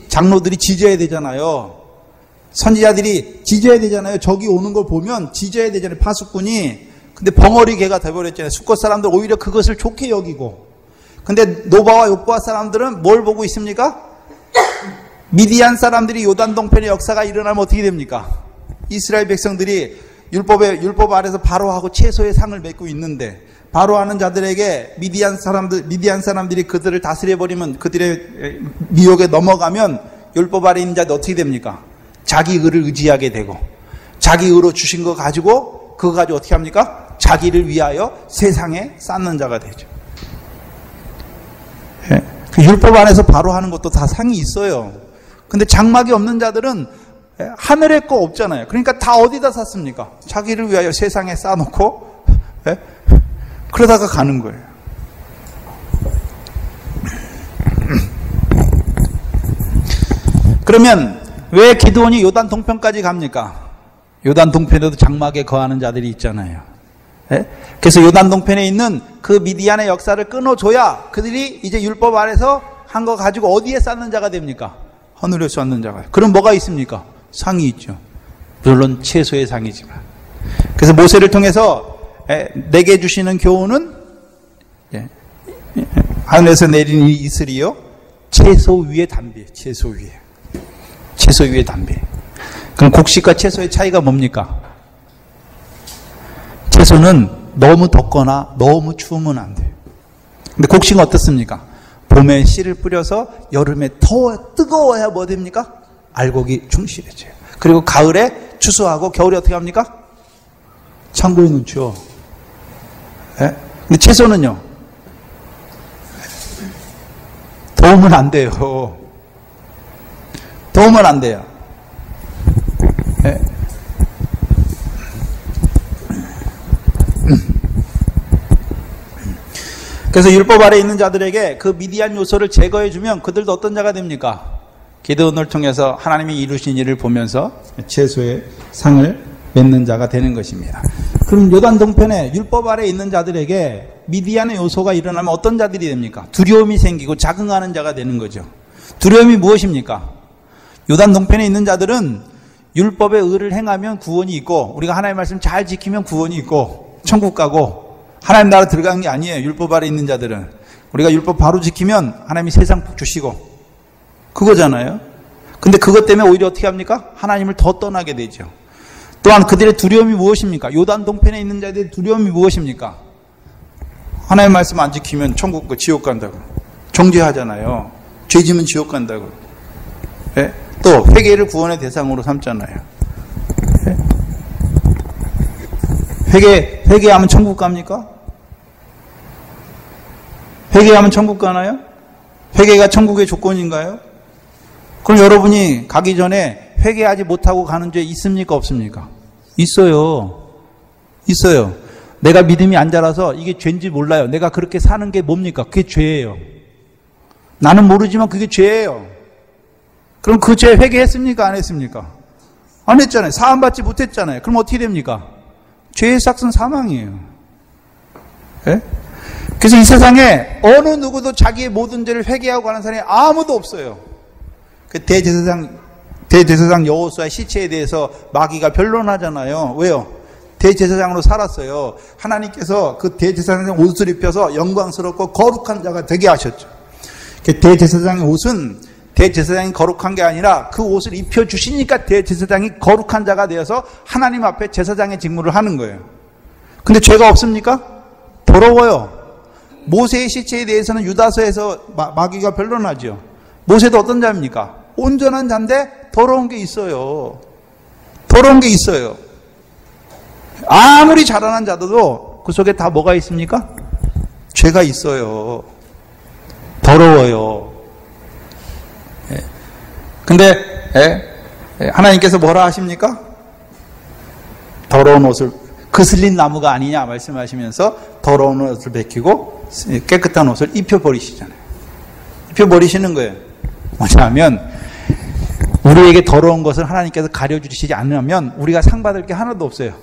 장로들이 짖어야 되잖아요. 선지자들이 짖어야 되잖아요. 저기 오는 걸 보면 짖어야 되잖아요. 파수꾼이. 근데 벙어리 개가 돼버렸잖아요. 수컷 사람들 오히려 그것을 좋게 여기고. 근데 노바와 욥바 사람들은 뭘 보고 있습니까? 미디안 사람들이 요단 동편의 역사가 일어나면 어떻게 됩니까? 이스라엘 백성들이 율법 아래서 바로하고 채소의 상을 맺고 있는데, 바로하는 자들에게 미디안 사람들이 그들을 다스려버리면, 그들의 미혹에 넘어가면 율법 아래 있는 자들 어떻게 됩니까? 자기 의를 의지하게 되고, 자기 의로 주신 거 가지고 그거 가지고 어떻게 합니까? 자기를 위하여 세상에 쌓는 자가 되죠. 그 율법 안에서 바로 하는 것도 다 상이 있어요. 근데 장막이 없는 자들은 하늘에 거 없잖아요. 그러니까 다 어디다 샀습니까? 자기를 위하여 세상에 쌓아놓고 그러다가 가는 거예요. 그러면 왜 기드온이 요단 동편까지 갑니까? 요단 동편에도 장막에 거하는 자들이 있잖아요. 그래서 요단 동편에 있는 그 미디안의 역사를 끊어줘야 그들이 이제 율법 아래서 한 거 가지고 어디에 쌓는 자가 됩니까? 하늘에 쌓는 자가. 그럼 뭐가 있습니까? 상이 있죠. 물론 채소의 상이지만. 그래서 모세를 통해서 내게 주시는 교훈은 하늘에서 내리는 이슬이요, 채소 위에 담비. 채소 위에 담비. 그럼 곡식과 채소의 차이가 뭡니까? 채소는 너무 덥거나 너무 추우면 안 돼요. 근데 곡식은 어떻습니까? 봄에 씨를 뿌려서 여름에 더 뜨거워야 뭐 됩니까? 알곡이 충실해져요. 그리고 가을에 추수하고 겨울에 어떻게 합니까? 창고에 넣죠. 근데 채소는요, 더우면 안 돼요. 더우면 안 돼요. 그래서 율법 아래 있는 자들에게 그 미디안 요소를 제거해주면 그들도 어떤 자가 됩니까? 기드온을 통해서 하나님이 이루신 일을 보면서 채소의 상을 맺는 자가 되는 것입니다. 그럼 요단 동편에 율법 아래 있는 자들에게 미디안의 요소가 일어나면 어떤 자들이 됩니까? 두려움이 생기고 자긍하는 자가 되는 거죠. 두려움이 무엇입니까? 요단 동편에 있는 자들은 율법의 의를 행하면 구원이 있고, 우리가 하나님의 말씀 잘 지키면 구원이 있고 천국 가고, 하나님 나라 들어가는 게 아니에요. 율법 아래 있는 자들은. 우리가 율법 바로 지키면 하나님이 세상 복 주시고, 그거잖아요. 근데 그것 때문에 오히려 어떻게 합니까? 하나님을 더 떠나게 되죠. 또한 그들의 두려움이 무엇입니까? 요단 동편에 있는 자들의 두려움이 무엇입니까? 하나님의 말씀 안 지키면 천국, 지옥 간다고. 정죄하잖아요. 죄지면 지옥 간다고. 또 회개를 구원의 대상으로 삼잖아요. 회개하면 천국 갑니까? 회개하면 천국 가나요? 회개가 천국의 조건인가요? 그럼 여러분이 가기 전에 회개하지 못하고 가는 죄 있습니까? 없습니까? 있어요. 있어요. 내가 믿음이 안 자라서 이게 죄인지 몰라요. 내가 그렇게 사는 게 뭡니까? 그게 죄예요. 나는 모르지만 그게 죄예요. 그럼 그 죄 회개했습니까? 안 했습니까? 안 했잖아요. 사함받지 못했잖아요. 그럼 어떻게 됩니까? 죄의 삭은 사망이에요. 그래서 이 세상에 어느 누구도 자기의 모든 죄를 회개하고 가는 사람이 아무도 없어요. 그 대제사장 여호수아의 시체에 대해서 마귀가 변론하잖아요. 왜요? 대제사장으로 살았어요. 하나님께서 그 대제사장 옷을 입혀서 영광스럽고 거룩한 자가 되게 하셨죠. 그 대제사장의 옷은 대제사장이 거룩한 게 아니라 그 옷을 입혀주시니까 대제사장이 거룩한 자가 되어서 하나님 앞에 제사장의 직무를 하는 거예요. 근데 죄가 없습니까? 더러워요. 모세의 시체에 대해서는 유다서에서 마귀가 변론하죠. 모세도 어떤 자입니까? 온전한 자인데 더러운 게 있어요. 더러운 게 있어요. 아무리 자라난 자도 그 속에 다 뭐가 있습니까? 죄가 있어요. 더러워요. 근데 하나님께서 뭐라 하십니까? 더러운 옷을, 그슬린 나무가 아니냐 말씀하시면서 더러운 옷을 벗기고 깨끗한 옷을 입혀버리시잖아요. 입혀버리시는 거예요. 뭐냐면 우리에게 더러운 것을 하나님께서 가려주시지 않으면 우리가 상 받을 게 하나도 없어요.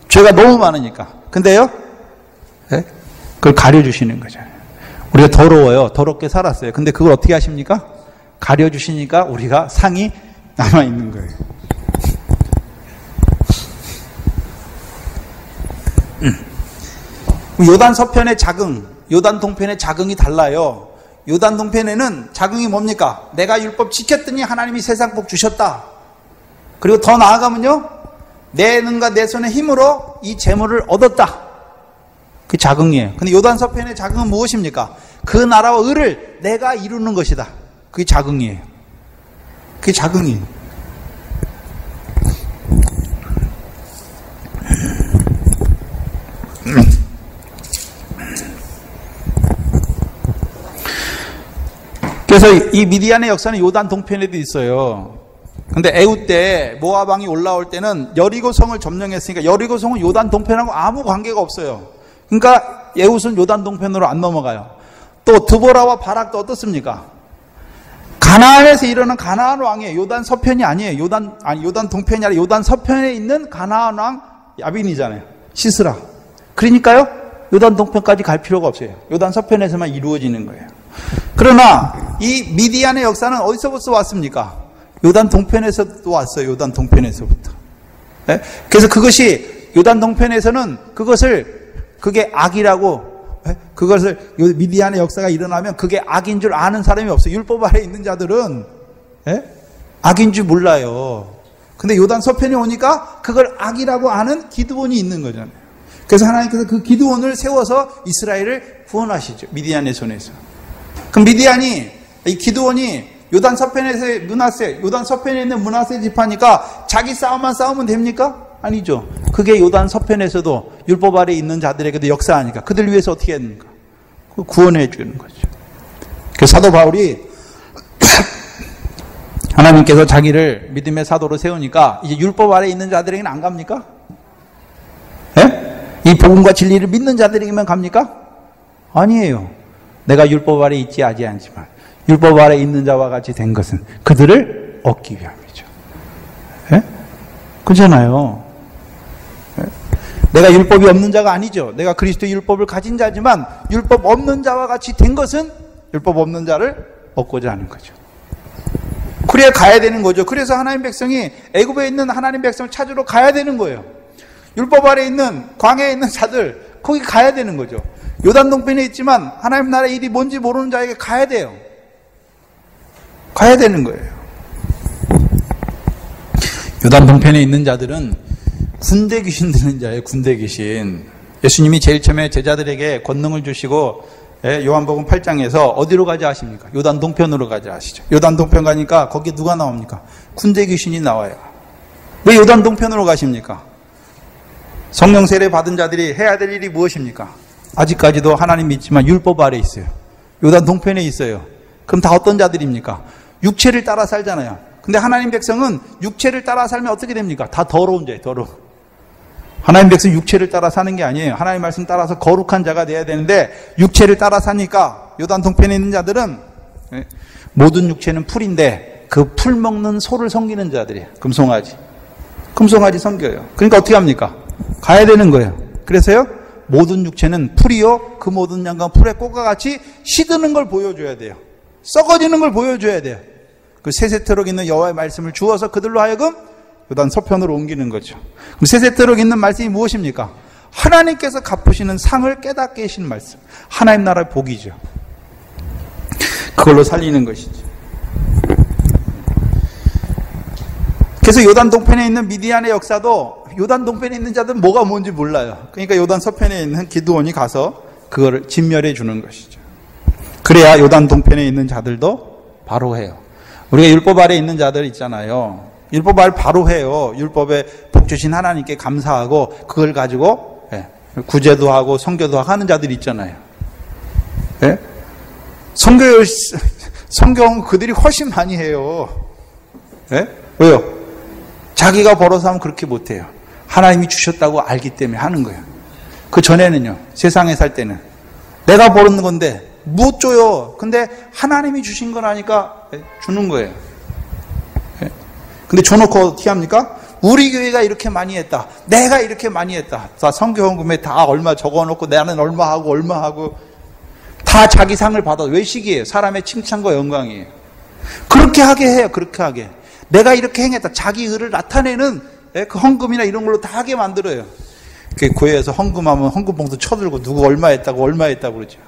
죄가 너무 많으니까. 근데요, 그걸 가려주시는 거잖아요. 우리가 더러워요. 더럽게 살았어요. 근데 그걸 어떻게 하십니까? 가려주시니까 우리가 상이 남아있는 거예요. 요단 서편의 자긍, 요단 동편의 자긍이 달라요. 요단 동편에는 자긍이 뭡니까? 내가 율법 지켰더니 하나님이 세상 복 주셨다. 그리고 더 나아가면요, 내 눈과 내 손의 힘으로 이 재물을 얻었다. 그 자긍이에요. 근데 요단 서편의 자긍은 무엇입니까? 그 나라와 의를 내가 이루는 것이다. 그게 자긍이에요. 그게 자긍이에요. 그래서 이 미디안의 역사는 요단 동편에도 있어요. 근데 에후 때 모압 왕이 올라올 때는 여리고 성을 점령했으니까 여리고 성은 요단 동편하고 아무 관계가 없어요. 그러니까 에훗은 요단 동편으로 안 넘어가요. 또 드보라와 바락도 어떻습니까? 가나안에서 일어난 가나안 왕이에요. 요단 서편이 아니에요. 요단 동편이 아니라 요단 서편에 있는 가나안 왕 야빈이잖아요. 시스라. 그러니까요, 요단 동편까지 갈 필요가 없어요. 요단 서편에서만 이루어지는 거예요. 그러나 이 미디안의 역사는 어디서부터 왔습니까? 요단 동편에서도 왔어요. 요단 동편에서부터. 네? 그래서 그것이 요단 동편에서는 그게 악이라고, 그것을 미디안의 역사가 일어나면 그게 악인 줄 아는 사람이 없어요. 율법 아래 있는 자들은 악인 줄 몰라요. 근데 요단 서편에 오니까 그걸 악이라고 아는 기드온이 있는 거잖아요. 그래서 하나님께서 그 기드온을 세워서 이스라엘을 구원하시죠. 미디안의 손에서. 그럼 미디안이, 이 기드온이 요단 서편에서 요단 서편에 있는 므낫세 지파니까 자기 싸움만 싸우면 됩니까? 아니죠. 그게 요단 서편에서도 율법 아래 있는 자들에게도 역사하니까 그들 위해서 어떻게 했는가? 구원해 주는 거죠. 그래서 사도 바울이 하나님께서 자기를 믿음의 사도로 세우니까 이제 율법 아래 있는 자들에게는 안 갑니까? 이 복음과 진리를 믿는 자들에게만 갑니까? 아니에요. 내가 율법 아래 있지 않지만 율법 아래 있는 자와 같이 된 것은 그들을 얻기 위함이죠. 그렇잖아요. 내가 율법이 없는 자가 아니죠. 내가 그리스도의 율법을 가진 자지만 율법 없는 자와 같이 된 것은 율법 없는 자를 얻고자 하는 거죠. 그래야 가야 되는 거죠. 그래서 하나님 백성이 애굽에 있는 하나님 백성을 찾으러 가야 되는 거예요. 율법 아래 있는 광야에 있는 자들 거기 가야 되는 거죠. 요단 동편에 있지만 하나님 나라의 일이 뭔지 모르는 자에게 가야 돼요. 가야 되는 거예요. 요단 동편에 있는 자들은 군대 귀신 드는 자예요. 군대 귀신. 예수님이 제일 처음에 제자들에게 권능을 주시고 요한복음 8장에서 어디로 가자 하십니까? 요단 동편으로 가자 하시죠. 요단 동편 가니까 거기 누가 나옵니까? 군대 귀신이 나와요. 왜 요단 동편으로 가십니까? 성령 세례 받은 자들이 해야 될 일이 무엇입니까? 아직까지도 하나님 믿지만 율법 아래 있어요. 요단 동편에 있어요. 그럼 다 어떤 자들입니까? 육체를 따라 살잖아요. 근데 하나님 백성은 육체를 따라 살면 어떻게 됩니까? 다 더러운 자예요. 더러운. 하나님 백성 육체를 따라 사는 게 아니에요. 하나님 말씀 따라서 거룩한 자가 돼야 되는데 육체를 따라 사니까 요단 동편에 있는 자들은 모든 육체는 풀인데 그 풀 먹는 소를 섬기는 자들이에요. 금송아지 섬겨요. 그러니까 어떻게 합니까? 가야 되는 거예요. 그래서요, 모든 육체는 풀이요 그 모든 양과 풀의 꽃과 같이 시드는 걸 보여줘야 돼요. 썩어지는 걸 보여줘야 돼요. 그 세세토록 있는 여호와의 말씀을 주어서 그들로 하여금 요단 서편으로 옮기는 거죠. 그럼 세세토록 있는 말씀이 무엇입니까? 하나님께서 갚으시는 상을 깨닫게 하시는 말씀. 하나님 나라의 복이죠. 그걸로 살리는 것이죠. 그래서 요단 동편에 있는 미디안의 역사도 요단 동편에 있는 자들은 뭐가 뭔지 몰라요. 그러니까 요단 서편에 있는 기드온이 가서 그거를 진멸해 주는 것이죠. 그래야 요단 동편에 있는 자들도 바로 해요. 우리가 율법 아래 있는 자들 있잖아요. 율법 아래 바로 해요. 율법에 복 주신 하나님께 감사하고 그걸 가지고 구제도 하고 선교도 하고 하는 자들이 있잖아요. 선교는 그들이 훨씬 많이 해요. 왜요? 자기가 벌어서 하면 그렇게 못해요. 하나님이 주셨다고 알기 때문에 하는 거예요. 그 전에는요, 세상에 살 때는 내가 벌었는 건데 못 줘요. 근데 하나님이 주신 거라니까 주는 거예요. 근데 줘놓고 어떻게 합니까? 우리 교회가 이렇게 많이 했다. 내가 이렇게 많이 했다. 다 선교헌금에 다 얼마 적어놓고 나는 얼마 하고 다 자기 상을 받아. 외식이에요. 사람의 칭찬과 영광이에요. 그렇게 하게 해요. 그렇게 하게. 내가 이렇게 행했다. 자기 의를 나타내는 그 헌금이나 이런 걸로 다 하게 만들어요. 교회에서 헌금하면 헌금봉투 쳐들고 누구 얼마 했다고 그러죠.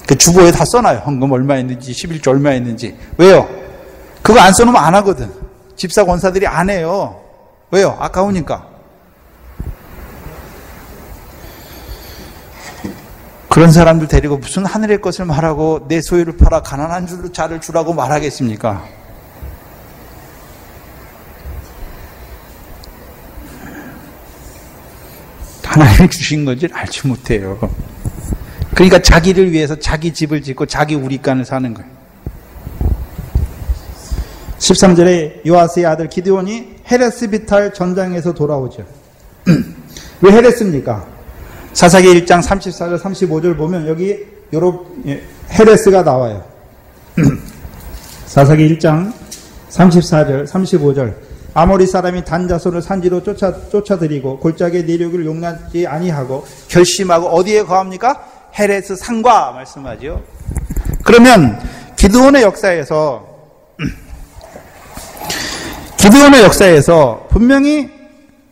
그 주보에 다 써놔요. 헌금 얼마 했는지, 11조 얼마 했는지. 왜요? 그거 안 써놓으면 안 하거든. 집사 권사들이 안 해요. 왜요? 아까우니까. 그런 사람들 데리고 무슨 하늘의 것을 말하고 내 소유를 팔아 가난한 자를 주라고 말하겠습니까? 하나님이 주신 건지 알지 못해요. 그러니까 자기를 위해서 자기 집을 짓고 자기 우리간을 사는 거예요. 13절에 요아스의 아들 기드온이 헤레스비탈 전장에서 돌아오죠. 왜 헤레스입니까? 사사기 1장 34절 35절 보면 여기 헤레스가 나와요. 사사기 1장 34절 35절 아모리 사람이 단 자손을 산지로 쫓아들이고 골짜기의 내륙을 용납지 아니하고 결심하고 어디에 거합니까? 헤레스 산과 말씀하죠. 그러면 기드온의 역사에서 분명히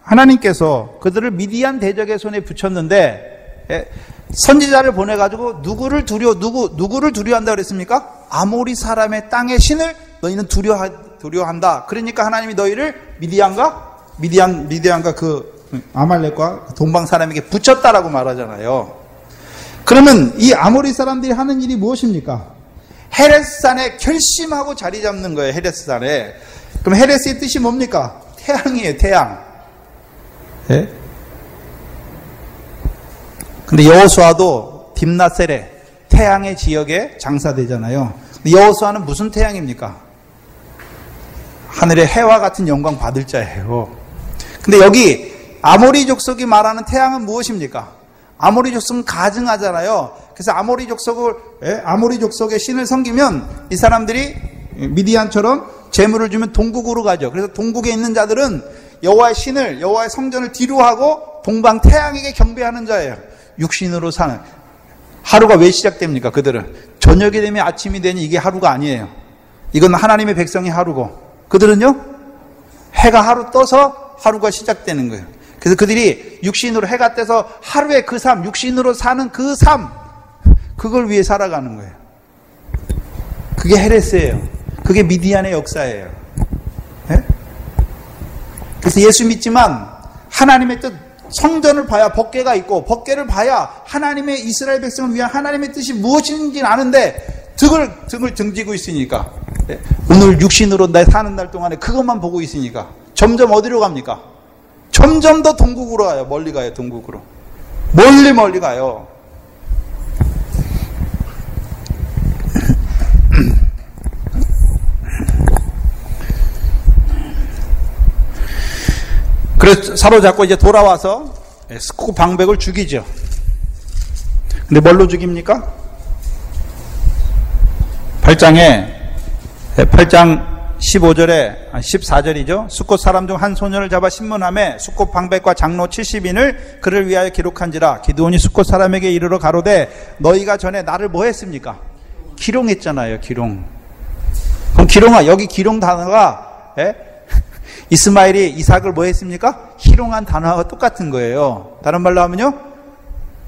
하나님께서 그들을 미디안 대적의 손에 붙였는데 선지자를 보내가지고 누구를 두려워한다 그랬습니까? 아모리 사람의 땅의 신을 너희는 두려워한다. 그러니까 하나님이 너희를 미디안과 그 아말렉과 동방 사람에게 붙였다라고 말하잖아요. 그러면 이 아모리 사람들이 하는 일이 무엇입니까? 헤레스산에 결심하고 자리 잡는 거예요. 헤레스산에. 그럼 헤레스의 뜻이 뭡니까? 태양이에요. 태양. 예? 근데 여호수아도 딥나셀에 태양의 지역에 장사되잖아요. 여호수아는 무슨 태양입니까? 하늘의 해와 같은 영광 받을 자예요. 근데 여기 아모리 족속이 말하는 태양은 무엇입니까? 아모리 족속은 가증하잖아요. 그래서 아모리 족속의 신을 섬기면 이 사람들이 미디안처럼 재물을 주면 동국으로 가죠. 그래서 동국에 있는 자들은 여호와의 신을, 여호와의 성전을 뒤로하고 동방 태양에게 경배하는 자예요. 육신으로 사는. 하루가 왜 시작됩니까? 그들은 저녁이 되면 아침이 되니 이게 하루가 아니에요. 이건 하나님의 백성의 하루고, 그들은요 해가 하루 떠서 하루가 시작되는 거예요. 그래서 그들이 육신으로 해가 떠서 하루의 그 삶, 육신으로 사는 그 삶, 그걸 위해 살아가는 거예요. 그게 헤레스예요. 그게 미디안의 역사예요. 네? 그래서 예수 믿지만 하나님의 뜻, 성전을 봐야 법궤가 있고 법궤를 봐야 하나님의 이스라엘 백성을 위한 하나님의 뜻이 무엇인지 아는데 등을 등지고 있으니까, 네? 오늘 육신으로 사는 날 동안에 그것만 보고 있으니까 점점 어디로 갑니까? 점점 더 동국으로 가요. 멀리 가요. 동국으로. 멀리 가요. 그래서 사로잡고 이제 돌아와서 스쿠 방백을 죽이죠. 근데 뭘로 죽입니까? 8장 15절에 14절이죠. 숫곳 사람 중 한 소년을 잡아 신문하매 숫곳 방백과 장로 70인을 그를 위하여 기록한지라. 기드온이 숫곳 사람에게 이르러 가로되 너희가 전에 나를 뭐 했습니까? 기롱했잖아요. 기롱. 그럼 여기 기롱 단어가 이스마엘이 이삭을 뭐 했습니까? 희롱한 단어와 똑같은 거예요. 다른 말로 하면요,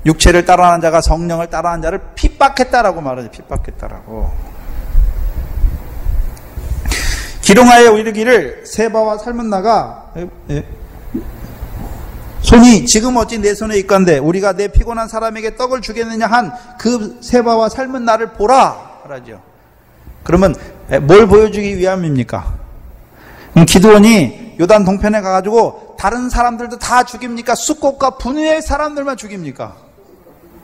육체를 따라하는 자가 성령을 따라하는 자를 핍박했다라고 말하죠. 핍박했다라고. 기롱하여 이르기를 세바와 삶은 나가 손이 지금 어찌 내 손에 있건대 우리가 내 피곤한 사람에게 떡을 주겠느냐 한 그 세바와 삶은 나를 보라 하라죠. 그러면 뭘 보여주기 위함입니까? 기드온이 요단 동편에 가가지고 다른 사람들도 다 죽입니까? 숫곳과 분유의 사람들만 죽입니까?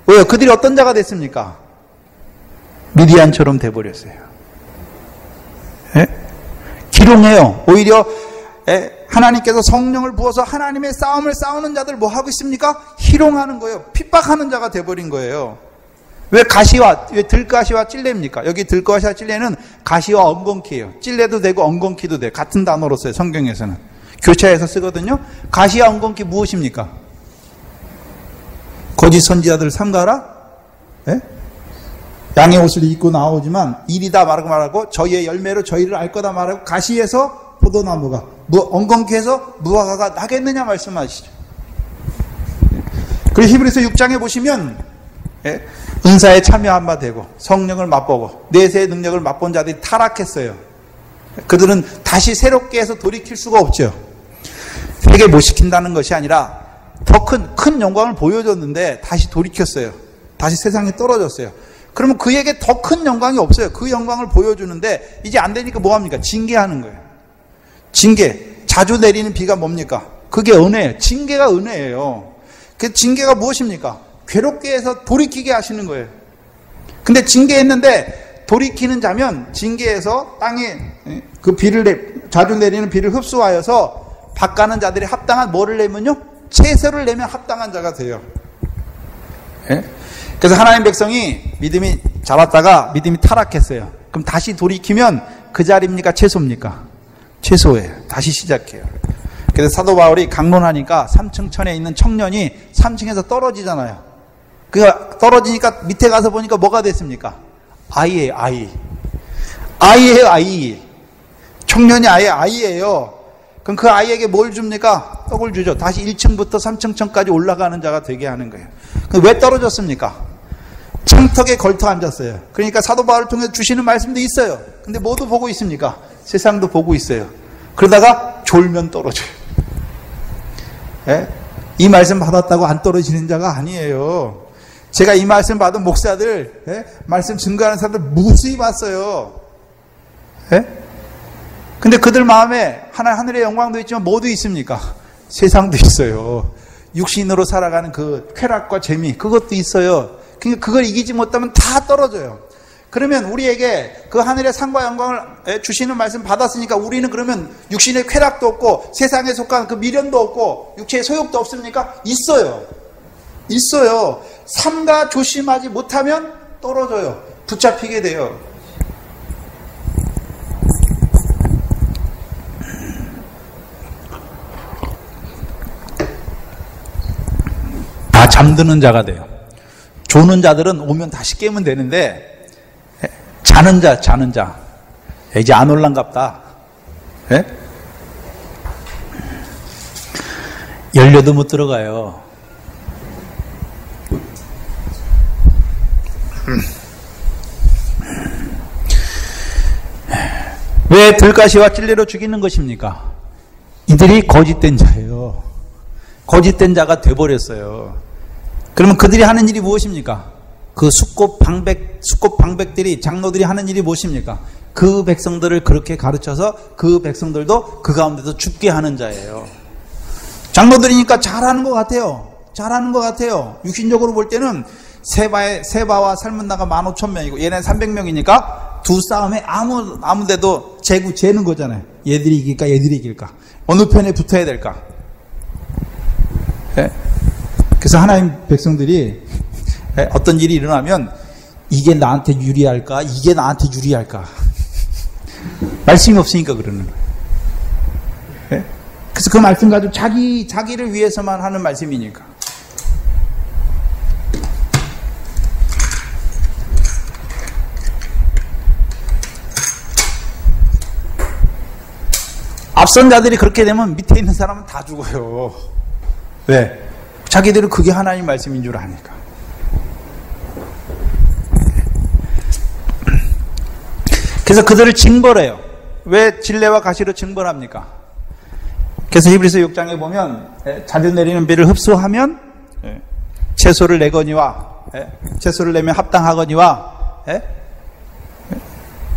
왜요? 그들이 어떤 자가 됐습니까? 미디안처럼 돼버렸어요. 기롱해요. 오히려 하나님께서 성령을 부어서 하나님의 싸움을 싸우는 자들 뭐 하고 있습니까? 희롱하는 거예요. 핍박하는 자가 돼버린 거예요. 왜 들가시와 찔레입니까? 여기 들가시와 찔레는 가시와 엉겅퀴예요. 찔레도 되고 엉겅퀴도 돼요. 같은 단어로 써요. 성경에서는. 교차해서 쓰거든요. 가시와 엉겅퀴 무엇입니까? 거짓 선지자들 삼가라? 양의 옷을 입고 나오지만 일이다 말하고 저희의 열매로 저희를 알 거다 말하고 가시에서 포도나무가 엉겅퀴에서 무화과가 나겠느냐 말씀하시죠. 그리고 히브리서 6장에 보시면 은사에 참여한 바 되고 성령을 맛보고 내세의 능력을 맛본 자들이 타락했어요. 그들은 다시 새롭게 해서 돌이킬 수가 없죠. 회개 못 시킨다는 것이 아니라 더 큰 영광을 보여줬는데 다시 돌이켰어요. 다시 세상에 떨어졌어요. 그러면 그에게 더 큰 영광이 없어요. 그 영광을 보여주는데 이제 안 되니까 뭐합니까? 징계하는 거예요. 징계. 자주 내리는 비가 뭡니까? 그게 은혜예요. 징계가 은혜예요. 그 징계가 무엇입니까? 괴롭게 해서 돌이키게 하시는 거예요. 근데 징계했는데 돌이키는 자면 징계해서 땅에 그 자주 내리는 비를 흡수하여서 밭가는 자들이 합당한 뭐를 내면요? 채소를 내면 합당한 자가 돼요. 그래서 하나님 백성이 믿음이 자랐다가 믿음이 타락했어요. 그럼 다시 돌이키면 그 자리입니까? 채소입니까? 채소예요. 다시 시작해요. 그래서 사도 바울이 강론하니까 3층 천에 있는 청년이 3층에서 떨어지잖아요. 그가 떨어지니까 밑에 가서 보니까 뭐가 됐습니까? 아이예요, 아이. 아이예요, 아이. 청년이 아예 아이예요. 그럼 그 아이에게 뭘 줍니까? 떡을 주죠. 다시 1층부터 3층 천까지 올라가는 자가 되게 하는 거예요. 왜 떨어졌습니까? 창턱에 걸터 앉았어요. 그러니까 사도 바울을 통해 주시는 말씀도 있어요. 근데 모두 보고 있습니까? 세상도 보고 있어요. 그러다가 졸면 떨어져요. 이 말씀 받았다고 안 떨어지는 자가 아니에요. 제가 이 말씀 받은 목사들, 말씀 증거하는 사람들 무수히 봤어요. 근데 그들 마음에 하늘의 영광도 있지만 뭐도 있습니까? 세상도 있어요. 육신으로 살아가는 그 쾌락과 재미, 그것도 있어요. 그러니까 그걸 이기지 못하면 다 떨어져요. 그러면 우리에게 그 하늘의 상과 영광을 주시는 말씀 받았으니까 우리는 그러면 육신의 쾌락도 없고 세상에 속한 그 미련도 없고 육체의 소욕도 없습니까? 있어요. 있어요. 삼가 조심하지 못하면 떨어져요. 붙잡히게 돼요. 다 잠드는 자가 돼요. 조는 자들은 오면 다시 깨면 되는데 자는 자 이제 안 올란갑다. 열려도 못 들어가요. 왜 들가시와 찔레로 죽이는 것입니까? 이들이 거짓된 자예요. 거짓된 자가 돼버렸어요. 그러면 그들이 하는 일이 무엇입니까? 그 숙곱 방백들이, 장로들이 하는 일이 무엇입니까? 그 백성들을 그렇게 가르쳐서 그 백성들도 그 가운데서 죽게 하는 자예요. 장로들이니까 잘하는 것 같아요. 잘하는 것 같아요. 육신적으로 볼 때는 세바와 살문나가 15,000명이고 얘네 300명이니까 두 싸움에 아무 데도 재는 거잖아요. 얘들이 이길까 얘들이 이길까 어느 편에 붙어야 될까. 그래서 하나님 백성들이 어떤 일이 일어나면 이게 나한테 유리할까 이게 나한테 유리할까 말씀이 없으니까 그러는 거예요. 그래서 그 말씀 가지고 자기를 위해서만 하는 말씀이니까. 앞선 자들이 그렇게 되면 밑에 있는 사람은 다 죽어요. 왜? 자기들은 그게 하나님 말씀인 줄 아니까. 그래서 그들을 징벌해요. 왜 진레와 가시로 징벌합니까? 그래서 히브리서 6장에 보면 자주 내리는 비를 흡수하면 채소를 내거니와 채소를 내면 합당하거니와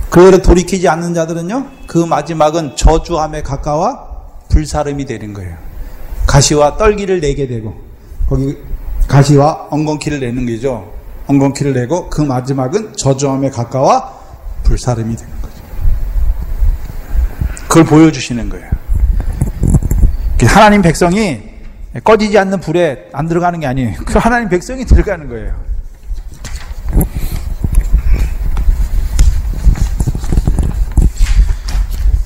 그대로 돌이키지 않는 자들은요 그 마지막은 저주함에 가까워 불사름이 되는 거예요. 가시와 떨기를 내게 되고 거기 가시와 엉겅퀴를 내는 거죠. 엉겅퀴를 내고 그 마지막은 저주함에 가까워 불사름이 되는 거죠. 그걸 보여주시는 거예요. 하나님 백성이 꺼지지 않는 불에 안 들어가는 게 아니에요. 그 하나님 백성이 들어가는 거예요.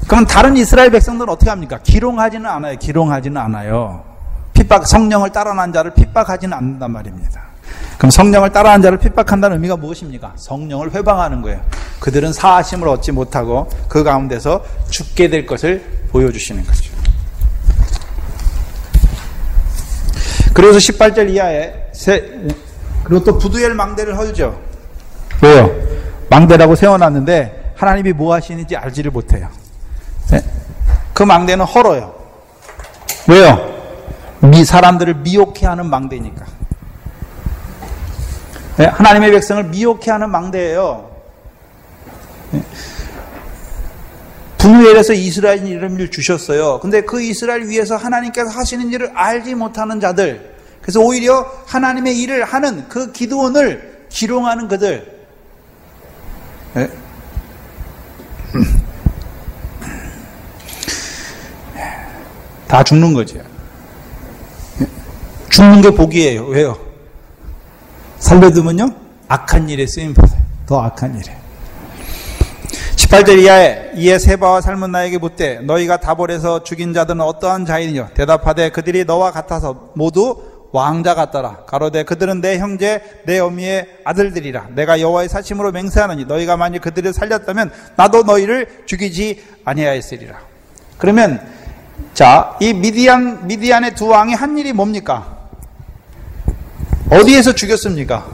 그럼 다른 이스라엘 백성들은 어떻게 합니까? 기롱하지는 않아요. 기롱하지는 않아요. 성령을 따라난 자를 핍박하지는 않는단 말입니다. 그럼 성령을 따라하는 자를 핍박한다는 의미가 무엇입니까? 성령을 회방하는 거예요. 그들은 사하심을 얻지 못하고 그 가운데서 죽게 될 것을 보여주시는 거죠. 그래서 18절 이하에 그리고 또 부두엘 망대를 헐죠. 왜요? 망대라고 세워놨는데 하나님이 뭐 하시는지 알지를 못해요. 네? 그 망대는 헐어요. 왜요? 사람들을 미혹해 하는 망대니까. 네? 하나님의 백성을 미혹해 하는 망대예요. 네? 부누엘에서 이스라엘 이름을 주셨어요. 근데 그 이스라엘 위해서 하나님께서 하시는 일을 알지 못하는 자들, 그래서 오히려 하나님의 일을 하는 그 기드온을 기롱하는 그들, 네? 다 죽는 거죠. 죽는 게 복이에요. 왜요? 살려두면요, 악한 일에 쓰임받아요. 더 악한 일에. 18절 이하에 이에 세바와 살문 나에게 묻되 너희가 다볼에서 죽인 자들은 어떠한 자이냐? 대답하되 그들이 너와 같아서 모두 왕자 같더라. 가로되 그들은 내 형제 내 어미의 아들들이라. 내가 여호와의 사심으로 맹세하노니 너희가 만일 그들을 살렸다면 나도 너희를 죽이지 아니하였으리라. 그러면 자, 이 미디안의 두 왕이 한 일이 뭡니까? 어디에서 죽였습니까?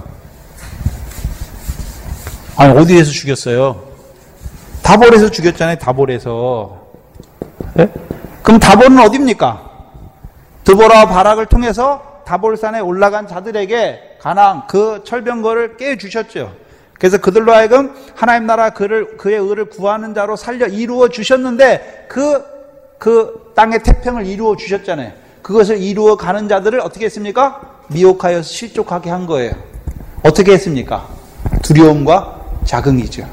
아니, 어디에서 죽였어요? 다볼에서 죽였잖아요. 다볼에서. 네? 그럼 다볼은 어디입니까? 드보라와 바락을 통해서 다볼산에 올라간 자들에게 가나안 그 철병거를 깨주셨죠. 그래서 그들로 하여금 하나님 나라 그의 의를 구하는 자로 살려 이루어 주셨는데 그 땅의 태평을 이루어 주셨잖아요. 그것을 이루어 가는 자들을 어떻게 했습니까? 미혹하여서 실족하게 한 거예요. 어떻게 했습니까? 두려움과 자긍이죠.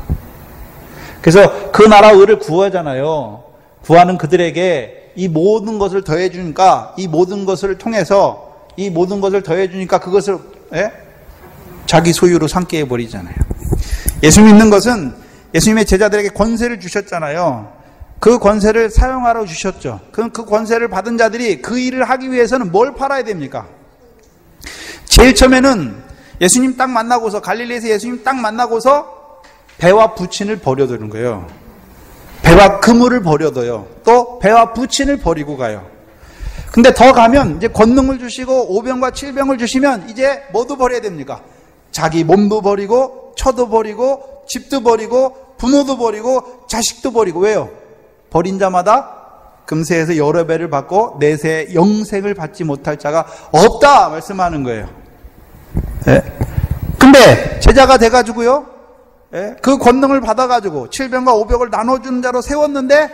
그래서 그 나라 의를 구하잖아요. 구하는 그들에게 이 모든 것을 더해 주니까, 이 모든 것을 통해서 이 모든 것을 더해 주니까 그것을 자기 소유로 삼게 해 버리잖아요. 예수 믿는 것은 예수님의 제자들에게 권세를 주셨잖아요. 그 권세를 사용하러 주셨죠. 그 권세를 받은 자들이 그 일을 하기 위해서는 뭘 팔아야 됩니까? 제일 처음에는 예수님 딱 만나고서, 갈릴리에서 예수님 딱 만나고서 배와 부친을 버려두는 거예요. 배와 그물을 버려둬요. 또 배와 부친을 버리고 가요. 근데 더 가면 이제 권능을 주시고 오병과 칠병을 주시면 이제 뭐도 버려야 됩니까? 자기 몸도 버리고 처도 버리고 집도 버리고 부모도 버리고 자식도 버리고. 왜요? 버린 자마다 금세에서 여러 배를 받고 내세 영생을 받지 못할 자가 없다 말씀하는 거예요. 네. 근데 제자가 돼가지고요, 네. 그 권능을 받아가지고 칠병과 오병을 나눠주는 자로 세웠는데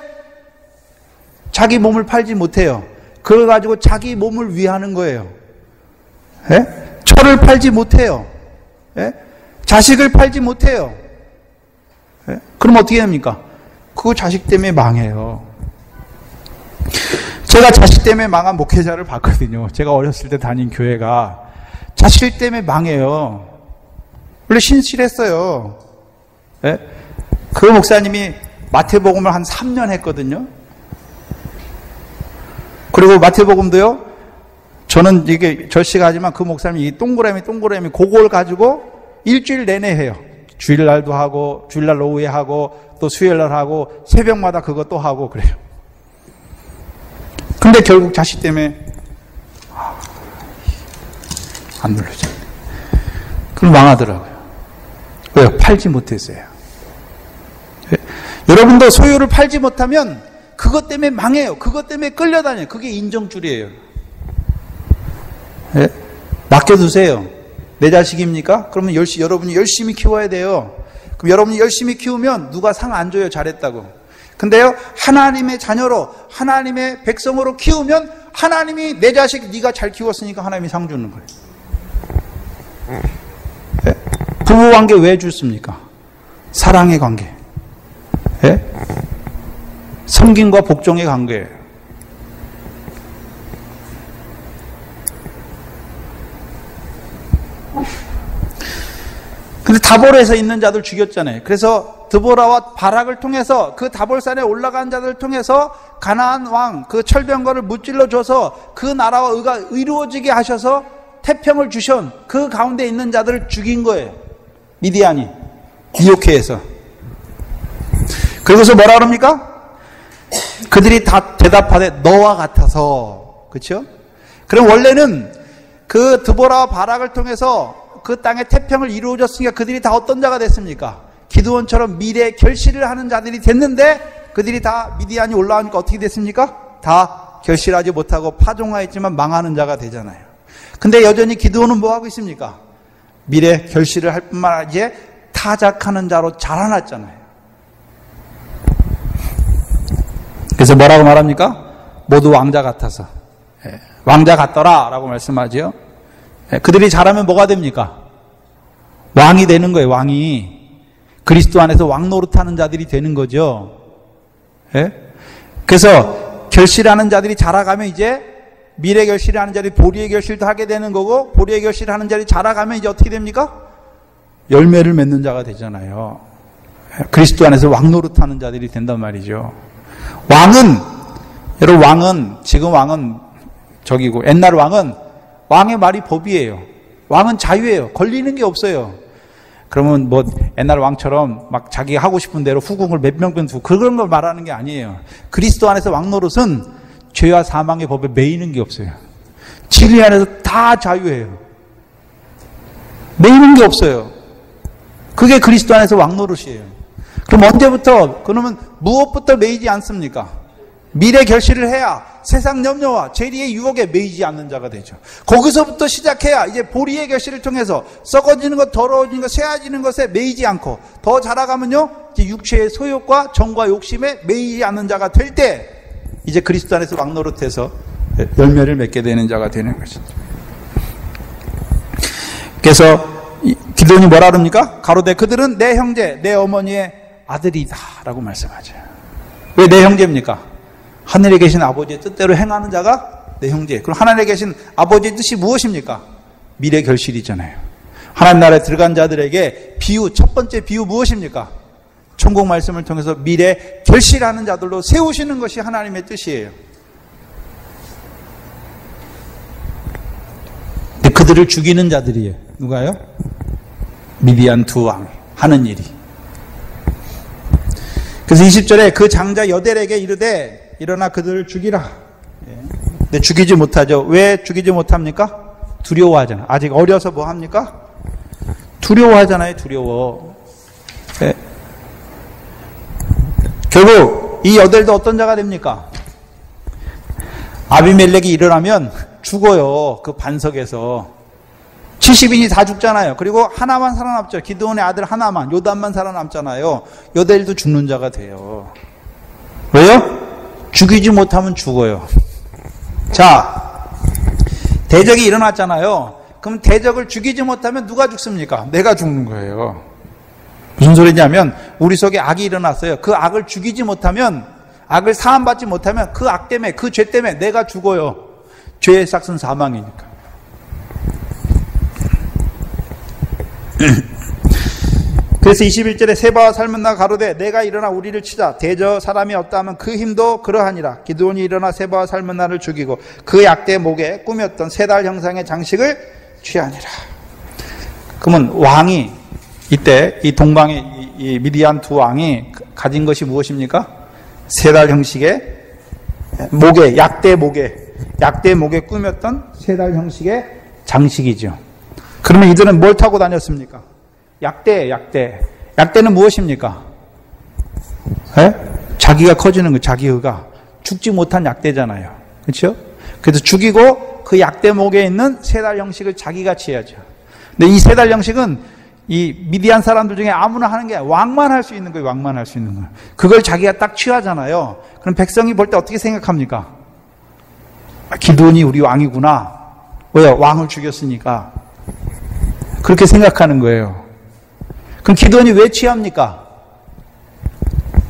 자기 몸을 팔지 못해요. 그걸 가지고 자기 몸을 위하는 거예요. 네? 처를 팔지 못해요. 네? 자식을 팔지 못해요. 네? 그럼 어떻게 됩니까? 그 자식 때문에 망해요. 제가 자식 때문에 망한 목회자를 봤거든요. 제가 어렸을 때 다닌 교회가 자식 때문에 망해요. 원래 신실했어요. 네? 그 목사님이 마태복음을 한 3년 했거든요. 그리고 마태복음도요, 저는 이게 절시가지만 그 목사님이 이 동그라미 그걸 가지고 일주일 내내 해요. 주일날도 하고, 주일날 오후에 하고, 또 수요일날 하고, 새벽마다 그것도 하고 그래요. 근데 결국 자식 때문에 안 눌러져요. 그럼 망하더라고요. 왜요? 팔지 못했어요. 여러분도 소유를 팔지 못하면 그것 때문에 망해요. 그것 때문에 끌려다녀요. 그게 인정줄이에요. 네? 맡겨두세요. 내 자식입니까? 그러면 여러분이 열심히 키워야 돼요. 그럼 여러분이 열심히 키우면 누가 상 안 줘요. 잘했다고. 근데요, 하나님의 자녀로, 하나님의 백성으로 키우면 하나님이 내 자식 네가 잘 키웠으니까 하나님이 상 주는 거예요. 네? 부부관계 왜 줬습니까? 사랑의 관계. 네? 섬김과 복종의 관계예요. 근데 다볼에서 있는 자들 죽였잖아요. 그래서 드보라와 바락을 통해서 그 다볼산에 올라간 자들을 통해서 가나안 왕 그 철병거를 무찔러 줘서 그 나라와 의가 이루어지게 하셔서 태평을 주신 그 가운데 있는 자들을 죽인 거예요. 미디안이 이오케에서. 그리고서 뭐라 그럽니까? 그들이 다 대답하되 너와 같아서. 그렇죠? 그럼 원래는 그 드보라와 바락을 통해서 그 땅의 태평을 이루어졌으니까 그들이 다 어떤 자가 됐습니까? 기드온처럼 미래 결실을 하는 자들이 됐는데 그들이 다 미디안이 올라오니까 어떻게 됐습니까? 다 결실하지 못하고 파종하였지만 망하는 자가 되잖아요. 근데 여전히 기드온은 뭐 하고 있습니까? 미래 결실을 할 뿐만 아니라 이제 타작하는 자로 자라났잖아요. 그래서 뭐라고 말합니까? 모두 왕자 같아서. 왕자 같더라 라고 말씀하죠. 그들이 자라면 뭐가 됩니까? 왕이 되는 거예요. 왕이. 그리스도 안에서 왕 노릇하는 자들이 되는 거죠. 그래서 결실하는 자들이 자라가면 이제 미래 결실을 하는 자들이 보리의 결실도 하게 되는 거고, 보리의 결실을 하는 자들이 자라가면 이제 어떻게 됩니까? 열매를 맺는 자가 되잖아요. 그리스도 안에서 왕 노릇하는 자들이 된단 말이죠. 여러분 지금 왕은 저기고, 옛날 왕의 말이 법이에요. 왕은 자유예요. 걸리는 게 없어요. 그러면 뭐 옛날 왕처럼 막 자기가 하고 싶은 대로 후궁을 몇 명 두고 그런 걸 말하는 게 아니에요. 그리스도 안에서 왕 노릇은 죄와 사망의 법에 매이는 게 없어요. 진리 안에서 다 자유예요. 매이는 게 없어요. 그게 그리스도 안에서 왕 노릇이에요. 그럼 언제부터, 그러면 무엇부터 매이지 않습니까? 미래 결실을 해야 세상 염려와 죄리의 유혹에 매이지 않는 자가 되죠. 거기서부터 시작해야 이제 보리의 결실을 통해서 썩어지는 것, 더러워지는 것, 쇠해지는 것에 매이지 않고 더 자라가면요, 이제 육체의 소욕과 정과 욕심에 매이지 않는 자가 될 때 이제 그리스도 안에서 왕노릇해서 열매를 맺게 되는 자가 되는 것입니다. 그래서 기드온이 뭐라 그럽니까? 가로되 그들은 내 형제, 내 어머니의 아들이다 라고 말씀하죠. 왜 내 형제입니까? 하늘에 계신 아버지의 뜻대로 행하는 자가 내 형제. 그럼 하늘에 계신 아버지의 뜻이 무엇입니까? 미래 결실이잖아요. 하나님 나라에 들어간 자들에게 비유, 첫 번째 비유 무엇입니까? 천국 말씀을 통해서 미래 결실하는 자들로 세우시는 것이 하나님의 뜻이에요. 근데 그들을 죽이는 자들이에요. 누가요? 미디안 두 왕 하는 일이. 그래서 20절에 그 장자 여델에게 이르되 일어나 그들을 죽이라. 근데 죽이지 못하죠. 왜 죽이지 못합니까? 두려워하잖아요. 아직 어려서 뭐 합니까? 두려워하잖아요. 두려워. 네. 결국 이 여델도 어떤 자가 됩니까? 아비멜렉이 일어나면 죽어요. 그 반석에서 70인이 다 죽잖아요. 그리고 하나만 살아남죠. 기드온의 아들 하나만, 요단만 살아남잖아요. 여델도 죽는 자가 돼요. 왜요? 죽이지 못하면 죽어요. 자, 대적이 일어났잖아요. 그럼 대적을 죽이지 못하면 누가 죽습니까? 내가 죽는 거예요. 무슨 소리냐면 우리 속에 악이 일어났어요. 그 악을 죽이지 못하면, 악을 사함받지 못하면 그 악 때문에, 그 죄 때문에 내가 죽어요. 죄의 삭은 사망이니까. 그래서 21절에 세바와 살문나가 가로되 내가 일어나 우리를 치자 대저 사람이 없다 하면 그 힘도 그러하니라. 기드온이 일어나 세바와 살문나를 죽이고 그 약대 목에 꾸몄던 세 달 형상의 장식을 취하니라. 그러면 왕이 이때 이 동방의 이 미디안 두 왕이 가진 것이 무엇입니까? 세 달 형식의 목에, 약대 목에 꾸몄던 세 달 형식의 장식이죠. 그러면 이들은 뭘 타고 다녔습니까? 약대는 무엇입니까? 자기가 커지는 거, 자기가 죽지 못한 약대잖아요. 그렇죠? 그래서 죽이고 그 약대 목에 있는 세 달 형식을 자기가 취해야죠. 근데 이 세 달 형식은 이 미디안 사람들 중에 아무나 하는 게 아니라 왕만 할 수 있는 거예요. 왕만 할 수 있는 거예요. 그걸 자기가 딱 취하잖아요. 그럼 백성이 볼 때 어떻게 생각합니까? 기드온이 우리 왕이구나. 왜요? 왕을 죽였으니까. 그렇게 생각하는 거예요. 그럼 기드온이 왜 취합니까?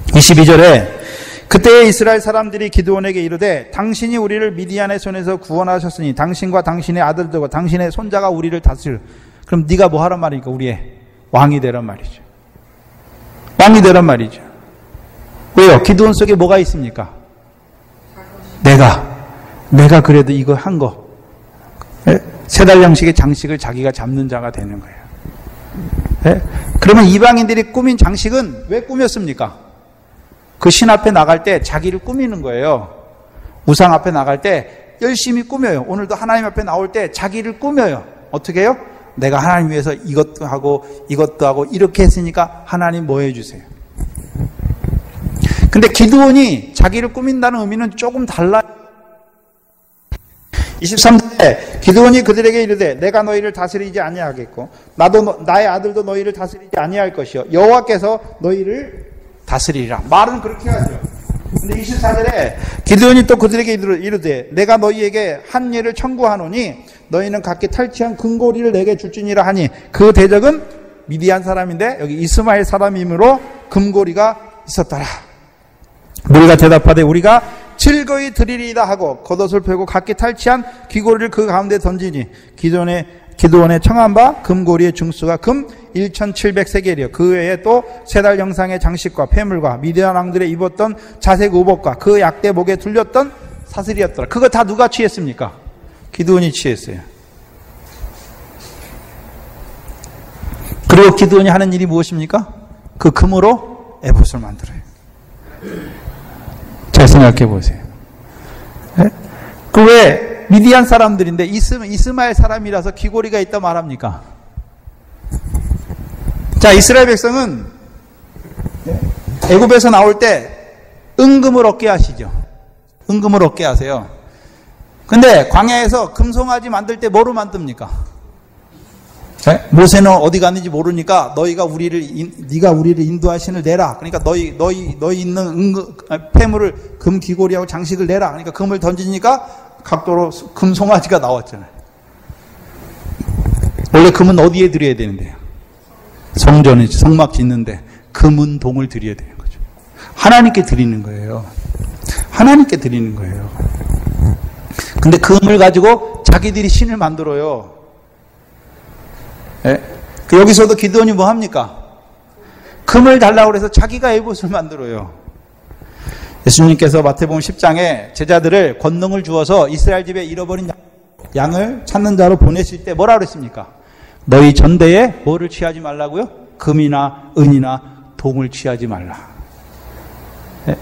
22절에 그때 이스라엘 사람들이 기드온에게 이르되 당신이 우리를 미디안의 손에서 구원하셨으니 당신과 당신의 아들들과 당신의 손자가 우리를 다스릴. 그럼 네가 뭐 하란 말이니까? 우리의 왕이 되란 말이죠. 왕이 되란 말이죠. 왜요? 기드온 속에 뭐가 있습니까? 내가 그래도 이거 한 거. 세 달 양식의 장식을 자기가 잡는 자가 되는 거예요. 예? 그러면 이방인들이 꾸민 장식은 왜 꾸몄습니까? 그 신 앞에 나갈 때 자기를 꾸미는 거예요. 우상 앞에 나갈 때 열심히 꾸며요. 오늘도 하나님 앞에 나올 때 자기를 꾸며요. 어떻게 해요? 내가 하나님 위해서 이것도 하고 이것도 하고 이렇게 했으니까 하나님 뭐 해주세요. 근데 기드온이 자기를 꾸민다는 의미는 조금 달라요. 23절에 기드온이 그들에게 이르되 내가 너희를 다스리지 아니하겠고 나도 나의 아들도 너희를 다스리지 아니할 것이요 여호와께서 너희를 다스리리라. 말은 그렇게 하죠. 근데 24절에 기드온이 또 그들에게 이르되 내가 너희에게 한 일을 청구하노니 너희는 각기 탈취한 금고리를 내게 줄지니라 하니 그 대적은 미디안 사람인데 여기 이스마엘 사람이므로 금고리가 있었더라. 너희가 대답하되 우리가 즐거이 드리리이다 하고 겉옷을 펴고 각기 탈취한 귀고리를 그 가운데 던지니 기드온의 청한 바 금고리의 중수가 금 1700세겔이요. 그 외에 또 세 달 영상의 장식과 폐물과 미디안 왕들의 입었던 자색 의복과 그 약대 목에 둘렸던 사슬이었더라. 그거 다 누가 취했습니까? 기드온이 취했어요. 그리고 기드온이 하는 일이 무엇입니까? 그 금으로 에봇을 만들어요. 잘 생각해 보세요. 네? 그 왜 미디안 사람들인데 이스마엘 사람이라서 귀고리가 있다 말합니까? 자, 이스라엘 백성은 애굽에서 나올 때 은금을 얻게 하시죠. 은금을 얻게 하세요. 근데 광야에서 금송아지 만들 때 뭐로 만듭니까? 네? 모세는 어디 갔는지 모르니까 네가 우리를 인도하신을 내라. 그러니까 너희 있는 폐물을 금 귀고리하고 장식을 내라. 그러니까 금을 던지니까 각도로 금송아지가 나왔잖아요. 원래 금은 어디에 드려야 되는데요? 성전에 성막 짓는데 금은 동을 드려야 되는 거죠. 하나님께 드리는 거예요. 하나님께 드리는 거예요. 근데 금을 가지고 자기들이 신을 만들어요. 예? 여기서도 기드온이 뭐 합니까? 금을 달라고 해서 자기가 에봇을 만들어요. 예수님께서 마태복음 10장에 제자들을 권능을 주어서 이스라엘 집에 잃어버린 양을 찾는 자로 보내실 때 뭐라 그랬습니까? 너희 전대에 뭐를 취하지 말라고요? 금이나 은이나 동을 취하지 말라. 예?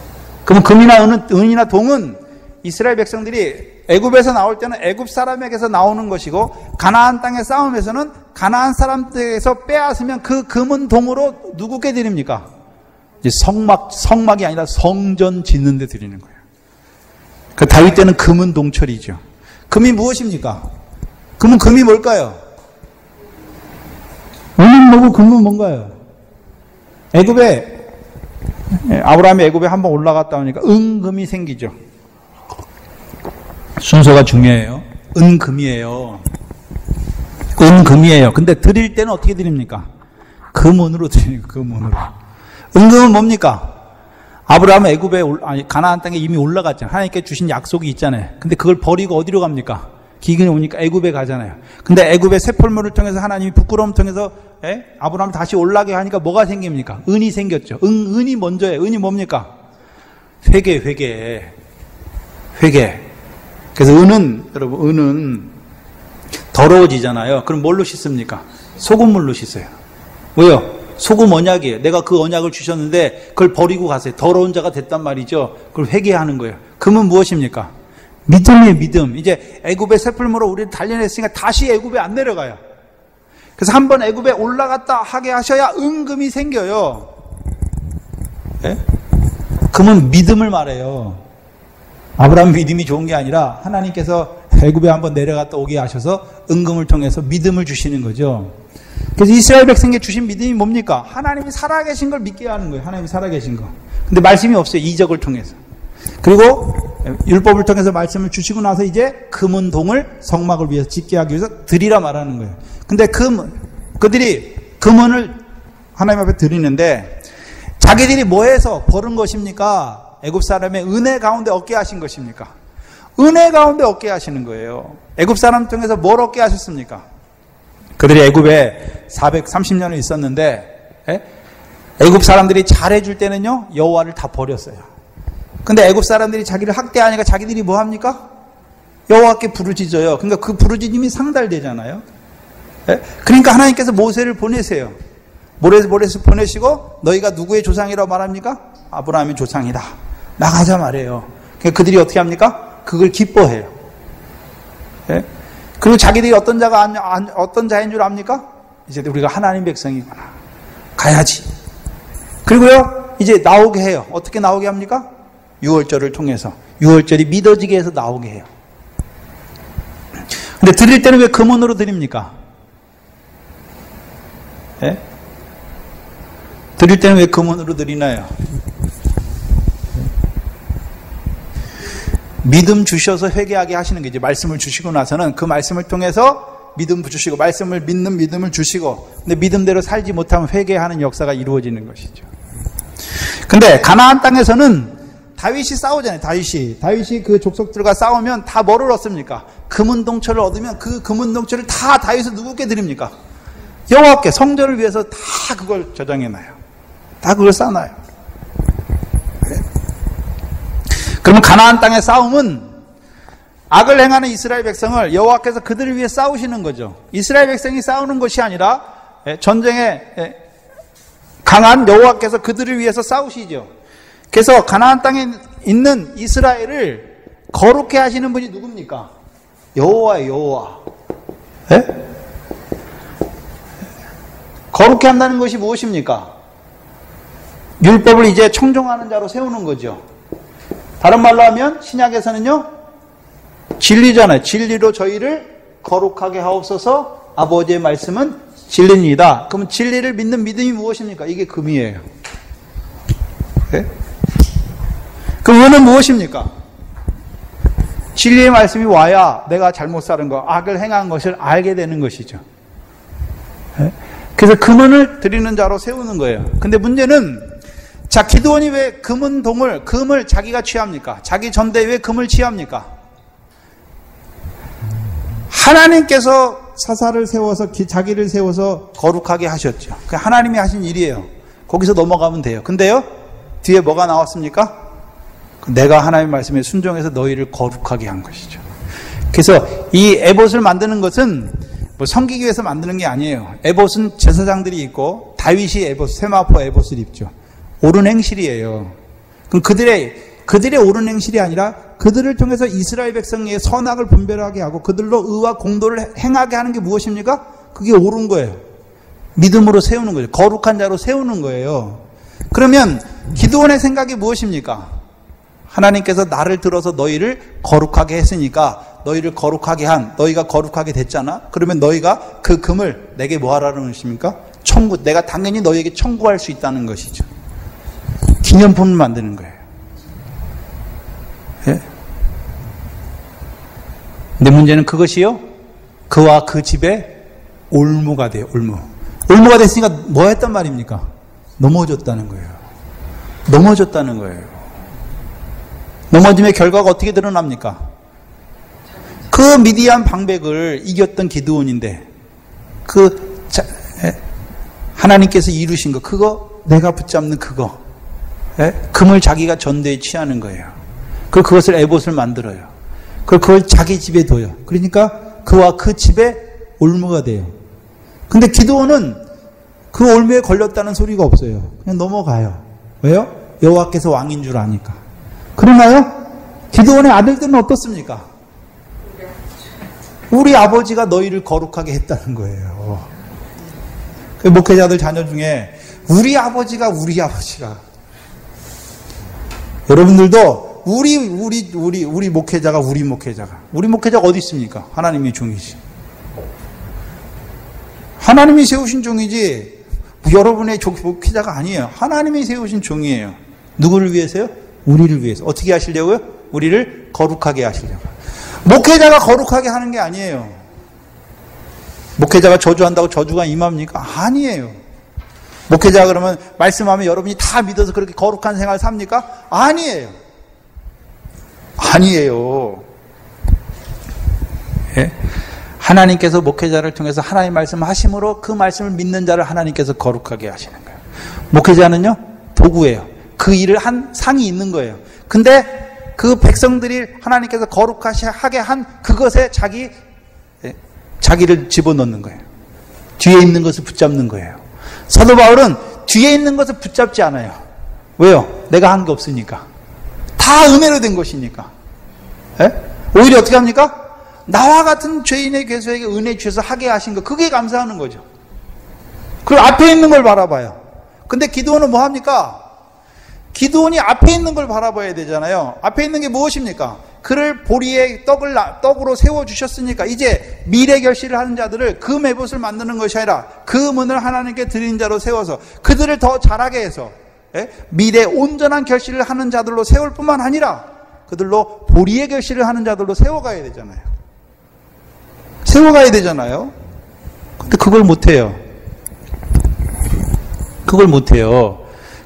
그럼 금이나 은이나 동은 이스라엘 백성들이 애굽에서 나올 때는 애굽 사람에게서 나오는 것이고 가나안 땅의 싸움에서는 가나안 사람들에게서 빼앗으면 그 금은 동으로 누구께 드립니까? 이제 성막이 아니라 성전 짓는 데 드리는 거예요. 그 다윗 때는 금은 동철이죠. 금이 무엇입니까? 금이 뭘까요? 은은 뭐고 금은 뭔가요? 아브라함이 애굽에 한번 올라갔다 오니까 은금이 생기죠. 순서가 중요해요. 은금이에요. 근데 드릴 때는 어떻게 드립니까? 금은으로 드리는 거예요. 금은으로. 은금은 뭡니까? 아브라함은 가나안 땅에 이미 올라갔잖아요. 하나님께 주신 약속이 있잖아요. 근데 그걸 버리고 어디로 갑니까? 기근이 오니까 애굽에 가잖아요. 근데 애굽의 세폴물을 통해서 하나님이 부끄러움 통해서 아브라함을 다시 올라가게 하니까 뭐가 생깁니까? 은이 생겼죠. 은이 먼저예요. 은이 뭡니까? 회개. 그래서 여러분, 은은 더러워지잖아요. 그럼 뭘로 씻습니까? 소금물로 씻어요. 왜요? 소금 언약이에요. 내가 그 언약을 주셨는데 그걸 버리고 가세요. 더러운 자가 됐단 말이죠. 그걸 회개하는 거예요. 금은 무엇입니까? 믿음이에요, 믿음. 이제 애굽의 세풀물로 우리를 단련했으니까 다시 애굽에 안 내려가요. 그래서 한번 애굽에 올라갔다 하게 하셔야 은금이 생겨요. 네? 금은 믿음을 말해요. 아브라함 믿음이 좋은 게 아니라 하나님께서 애굽에 한번 내려갔다 오게 하셔서 은금을 통해서 믿음을 주시는 거죠. 그래서 이스라엘 백성에게 주신 믿음이 뭡니까? 하나님이 살아계신 걸 믿게 하는 거예요. 하나님이 살아계신 거. 근데 말씀이 없어요. 이적을 통해서. 그리고 율법을 통해서 말씀을 주시고 나서 이제 금은 동을 성막을 위해서 짓게 하기 위해서 드리라 말하는 거예요. 근데 그들이 금은을 하나님 앞에 드리는데 자기들이 뭐해서 벌은 것입니까? 애굽 사람의 은혜 가운데 얻게 하신 것입니까? 은혜 가운데 얻게 하시는 거예요. 애굽 사람 통해서 뭘 얻게 하셨습니까? 그들이 애굽에 430년을 있었는데 애굽 사람들이 잘해줄 때는요 여호와를 다 버렸어요. 근데 애굽 사람들이 자기를 학대하니까 자기들이 뭐 합니까? 여호와께 부르짖어요. 그러니까 그 부르짖음이 상달되잖아요. 예? 그러니까 하나님께서 모세를 보내세요. 모세를 보내시고 너희가 누구의 조상이라고 말합니까? 아브라함의 조상이다. 나가자 말해요. 그러니까 그들이 어떻게 합니까? 그걸 기뻐해요. 예? 그리고 자기들이 어떤 자인 줄 압니까? 이제 우리가 하나님 백성이구나. 가야지. 그리고요, 이제 나오게 해요. 어떻게 나오게 합니까? 유월절을 통해서. 유월절이 믿어지게 해서 나오게 해요. 근데 드릴 때는 왜 금은으로 드립니까? 예? 드릴 때는 왜 금은으로 드리나요? 믿음 주셔서 회개하게 하시는 게 이제 말씀을 주시고 나서는 그 말씀을 통해서 믿음 주시고 말씀을 믿는 믿음을 주시고 근데 믿음대로 살지 못하면 회개하는 역사가 이루어지는 것이죠. 근데 가나안 땅에서는 다윗이 싸우잖아요. 다윗이 그 족속들과 싸우면 다 뭐를 얻습니까? 금은동처를 얻으면 그 금은동처를 다 다윗을 누구께 드립니까? 여호와께 성전을 위해서 다 그걸 저장해놔요. 다 그걸 쌓아놔요. 그러면 가나안 땅의 싸움은 악을 행하는 이스라엘 백성을 여호와께서 그들을 위해 싸우시는 거죠. 이스라엘 백성이 싸우는 것이 아니라 전쟁에 강한 여호와께서 그들을 위해서 싸우시죠. 그래서 가나안 땅에 있는 이스라엘을 거룩해 하시는 분이 누굽니까? 여호와예요, 여호와. 예? 거룩해 한다는 것이 무엇입니까? 율법을 이제 청종하는 자로 세우는 거죠. 다른 말로 하면 신약에서는요, 진리잖아요. 진리로 저희를 거룩하게 하옵소서. 아버지의 말씀은 진리입니다. 그러면 진리를 믿는 믿음이 무엇입니까? 이게 금이에요. 네? 그럼 은은 무엇입니까? 진리의 말씀이 와야 내가 잘못 사는 거, 악을 행한 것을 알게 되는 것이죠. 네? 그래서 금은을 드리는 자로 세우는 거예요. 근데 문제는 자, 기드온이 왜 금을 자기가 취합니까? 자기 전대에 왜 금을 취합니까? 하나님께서 사사를 세워서 자기를 세워서 거룩하게 하셨죠. 그 하나님이 하신 일이에요. 거기서 넘어가면 돼요. 근데요, 뒤에 뭐가 나왔습니까? 내가 하나님의 말씀에 순종해서 너희를 거룩하게 한 것이죠. 그래서 이 에봇을 만드는 것은 뭐 섬기기 위해서 만드는 게 아니에요. 에봇은 제사장들이 있고 다윗이 에봇, 세마포 에봇을 입죠. 옳은 행실이에요. 그럼 그들의 옳은 행실이 아니라 그들을 통해서 이스라엘 백성의 선악을 분별하게 하고 그들로 의와 공도를 행하게 하는 게 무엇입니까? 그게 옳은 거예요. 믿음으로 세우는 거죠. 거룩한 자로 세우는 거예요. 그러면 기드온의 생각이 무엇입니까? 하나님께서 나를 들어서 너희를 거룩하게 했으니까 너희를 거룩하게 너희가 거룩하게 됐잖아. 그러면 너희가 그 금을 내게 뭐 하라는 것입니까? 내가 당연히 너희에게 청구할 수 있다는 것이죠. 기념품을 만드는 거예요. 예? 근데 문제는 그것이요, 그와 그 집에 올무가 돼요. 올무가 됐으니까 뭐 했단 말입니까? 넘어졌다는 거예요. 넘어짐의 결과가 어떻게 드러납니까? 그 미디안 방백을 이겼던 기드온인데 하나님께서 이루신 거, 그거 내가 붙잡는 그거, 금을 자기가 전대에 취하는 거예요. 그것을 에봇을 만들어요. 그걸 자기 집에 둬요. 그러니까 그와 그 집에 올무가 돼요. 근데 기드온은 그 올무에 걸렸다는 소리가 없어요. 그냥 넘어가요. 왜요? 여호와께서 왕인 줄 아니까. 그러나요? 기드온의 아들들은 어떻습니까? 우리 아버지가 너희를 거룩하게 했다는 거예요. 그 목회자들 자녀 중에 우리 아버지가 여러분들도 우리 목회자가 어디 있습니까? 하나님의 종이지. 하나님이 세우신 종이지 여러분의 목회자가 아니에요. 하나님이 세우신 종이에요. 누구를 위해서요? 우리를 위해서. 어떻게 하시려고요? 우리를 거룩하게 하시려고. 목회자가 거룩하게 하는 게 아니에요. 목회자가 저주한다고 저주가 임합니까? 아니에요. 목회자가 그러면 말씀하면 여러분이 다 믿어서 그렇게 거룩한 생활 삽니까? 아니에요. 예? 하나님께서 목회자를 통해서 하나님의 말씀을 하심으로 그 말씀을 믿는 자를 하나님께서 거룩하게 하시는 거예요. 목회자는요, 도구예요. 그 일을 한 상이 있는 거예요. 근데 그 백성들이 하나님께서 거룩하게 한 그것에 자기를 집어넣는 거예요. 뒤에 있는 것을 붙잡는 거예요. 사도 바울은 뒤에 있는 것을 붙잡지 않아요. 왜요? 내가 한 게 없으니까. 다 은혜로 된 것이니까. 오히려 어떻게 합니까? 나와 같은 죄인의 괴수에게 은혜 주셔서 하게 하신 거, 그게 감사하는 거죠. 그리고 앞에 있는 걸 바라봐요. 근데 기드온은 뭐 합니까? 기드온이 앞에 있는 걸 바라봐야 되잖아요. 앞에 있는 게 무엇입니까? 그를 보리에 떡으로 세워주셨으니까 이제 미래 결실을 하는 자들을 그 메봇을 만드는 것이 아니라 그 문을 하나님께 드린 자로 세워서 그들을 더 잘하게 해서 미래 온전한 결실을 하는 자들로 세울 뿐만 아니라 그들로 보리의 결실을 하는 자들로 세워가야 되잖아요. 근데 그걸 못해요.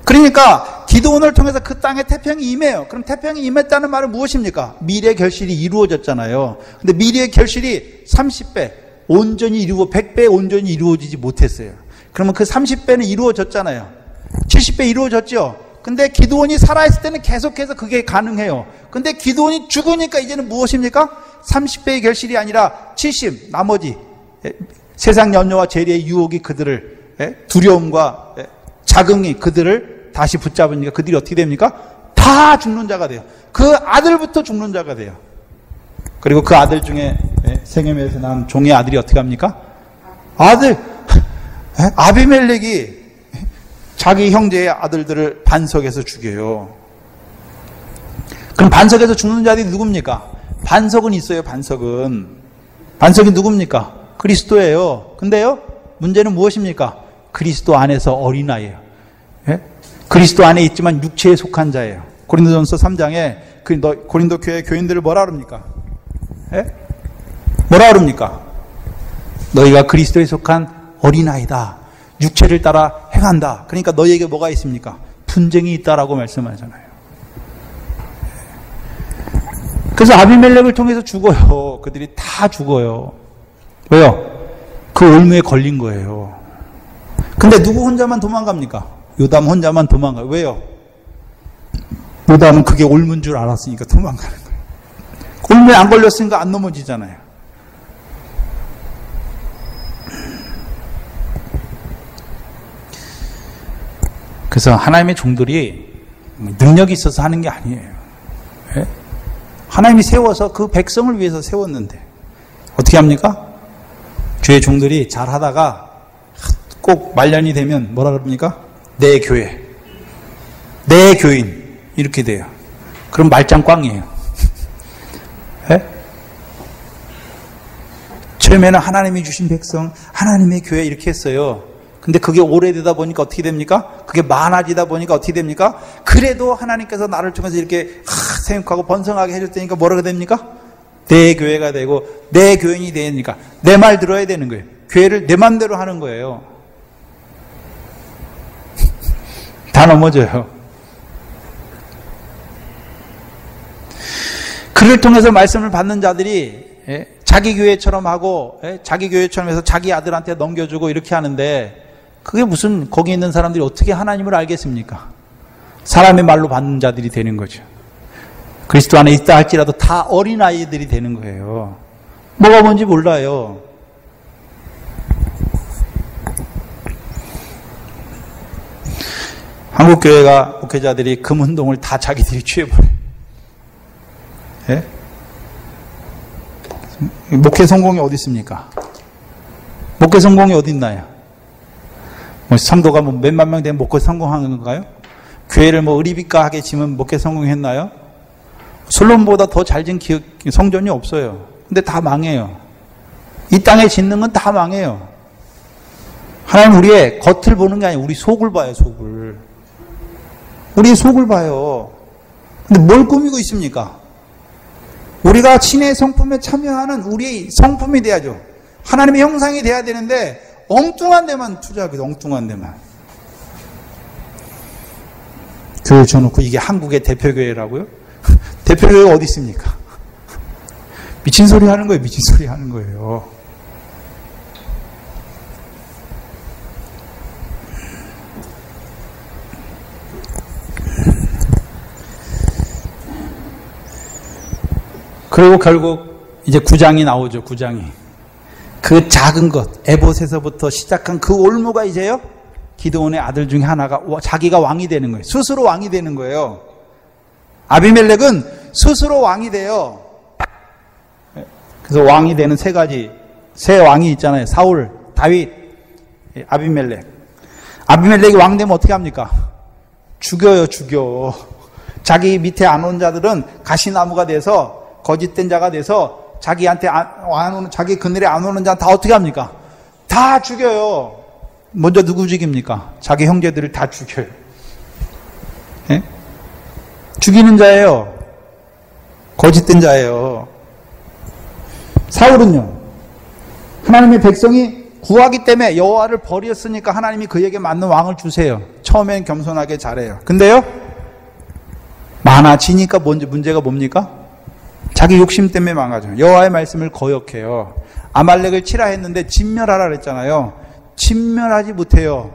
그러니까 기드온을 통해서 그 땅에 태평이 임해요. 그럼 태평이 임했다는 말은 무엇입니까? 미래 결실이 이루어졌잖아요. 근데 미래의 결실이 30배 온전히 100배 온전히 이루어지지 못했어요. 그러면 그 30배는 이루어졌잖아요. 70배 이루어졌죠. 근데 기드온이 살아있을 때는 계속해서 그게 가능해요. 근데 기드온이 죽으니까 이제는 무엇입니까? 30배의 결실이 아니라 70, 나머지 세상 염려와 재리의 유혹이 그들을, 두려움과 자긍이 그들을 다시 붙잡으니까 그들이 어떻게 됩니까? 다 죽는 자가 돼요. 그 아들부터 죽는 자가 돼요. 그리고 그 아들 중에 세겜에서 난 종의 아들이 어떻게 합니까? 아비멜렉이 자기 형제의 아들들을 반석에서 죽여요. 그럼 반석에서 죽는 자들이 누굽니까? 반석은 있어요. 반석이 누굽니까? 그리스도예요. 근데요, 문제는 무엇입니까? 그리스도 안에서 어린아이예요. 그리스도 안에 있지만 육체에 속한 자예요. 고린도전서 3장에 고린도 교회 교인들을 뭐라 그럽니까? 뭐라 그럽니까? 너희가 그리스도에 속한 어린아이다. 육체를 따라 행한다. 그러니까 너희에게 뭐가 있습니까? 분쟁이 있다라고 말씀하잖아요. 그래서 아비멜렉을 통해서 죽어요. 그들이 다 죽어요. 왜요? 그 올무에 걸린 거예요. 근데 누구 혼자만 도망갑니까? 요담 혼자만 도망가요. 왜요? 요담은 그게 올무인 줄 알았으니까 도망가는 거예요. 올무에 안 걸렸으니까 안 넘어지잖아요. 그래서 하나님의 종들이 능력이 있어서 하는 게 아니에요. 하나님이 세워서 그 백성을 위해서 세웠는데 어떻게 합니까? 주의 종들이 잘하다가 꼭 말년이 되면 뭐라 그럽니까? 내 교회, 내 교인 이렇게 돼요. 그럼 말짱 꽝이에요. 처음에는 하나님이 주신 백성, 하나님의 교회 이렇게 했어요. 근데 그게 오래되다 보니까 어떻게 됩니까? 그게 많아지다 보니까 어떻게 됩니까? 그래도 하나님께서 나를 통해서 이렇게 생육하고 번성하게 해줄 테니까 뭐라고 됩니까? 내 교회가 되고 내 교인이 되니까 내 말 들어야 되는 거예요. 교회를 내 맘대로 하는 거예요. 다 넘어져요. 그를 통해서 말씀을 받는 자들이 자기 교회처럼 하고 자기 교회처럼 해서 자기 아들한테 넘겨주고 이렇게 하는데 그게 무슨 거기 있는 사람들이 어떻게 하나님을 알겠습니까? 사람의 말로 받는 자들이 되는 거죠. 그리스도 안에 있다 할지라도 다 어린아이들이 되는 거예요. 뭐가 뭔지 몰라요. 한국교회가 목회자들이 금운동을 다 자기들이 취해버려요. 목회 성공이 어디 있습니까? 목회 성공이 어디 있나요? 성도가 몇만 명 되면 목회 성공한 건가요? 교회를 의리비가하게 지면 목회 성공했나요? 솔로몬보다 더 잘 진 성전이 없어요. 근데 다 망해요. 이 땅에 짓는 건 다 망해요. 하나님 우리의 겉을 보는 게 아니에요. 우리 속을 봐요, 속을. 우리의 속을 봐요. 근데 뭘 꾸미고 있습니까? 우리가 신의 성품에 참여하는 우리의 성품이 돼야죠. 하나님의 형상이 돼야 되는데 엉뚱한 데만 투자하기도 엉뚱한 데만. 교회 줘놓고 이게 한국의 대표교회라고요? 대표교회가 어디 있습니까? 미친 소리 하는 거예요. 미친 소리 하는 거예요. 그리고 결국 이제 9장이 나오죠. 9장이. 그 작은 것, 에봇에서부터 시작한 그 올무가 이제요, 기드온의 아들 중에 하나가 자기가 왕이 되는 거예요. 스스로 왕이 되는 거예요. 아비멜렉은 스스로 왕이 돼요. 그래서 왕이 되는 세 왕이 있잖아요. 사울, 다윗, 아비멜렉. 아비멜렉이 왕 되면 어떻게 합니까? 죽여요, 죽여. 자기 밑에 안 온 자들은 가시나무가 돼서, 거짓된 자가 돼서, 자기한테 자기 그늘에 안 오는 자 다 어떻게 합니까? 다 죽여요. 먼저 누구 죽입니까? 자기 형제들을 다 죽여요. 예? 죽이는 자예요. 거짓된 자예요. 사울은요, 하나님의 백성이 구하기 때문에 여호와를 버렸으니까 하나님이 그에게 맞는 왕을 주세요. 처음엔 겸손하게 잘해요. 근데요, 많아지니까 문제가 뭡니까? 자기 욕심 때문에 망하죠. 여호와의 말씀을 거역해요. 아말렉을 치라 했는데 진멸하라 그랬잖아요. 진멸하지 못해요.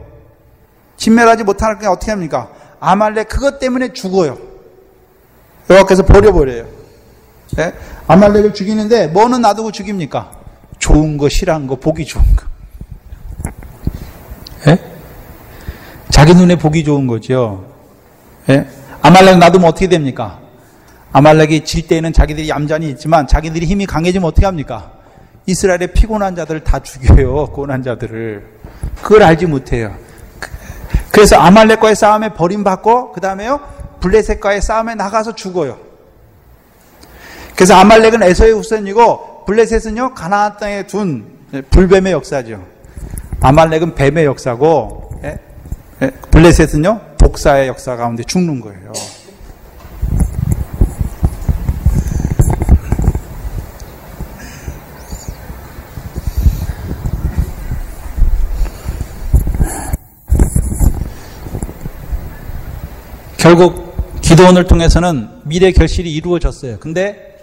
진멸하지 못하니까 어떻게 합니까? 아말렉 그것 때문에 죽어요. 여호와께서 버려버려요. 네? 아말렉을 죽이는데 뭐는 놔두고 죽입니까? 좋은 거, 싫어한 거, 보기 좋은 거. 네? 자기 눈에 보기 좋은 거죠. 네? 아말렉 놔두면 어떻게 됩니까? 아말렉이 질 때에는 자기들이 얌전히 있지만 자기들이 힘이 강해지면 어떻게 합니까? 이스라엘의 피곤한 자들을 다 죽여요. 고난 자들을. 그걸 알지 못해요. 그래서 아말렉과의 싸움에 버림받고 그 다음에요, 블레셋과의 싸움에 나가서 죽어요. 그래서 아말렉은 에서의 후손이고 블레셋은요, 가나안 땅에 둔 불뱀의 역사죠. 아말렉은 뱀의 역사고 블레셋은요, 독사의 역사 가운데 죽는 거예요. 결국 기드온을 통해서는 미래 결실이 이루어졌어요. 근데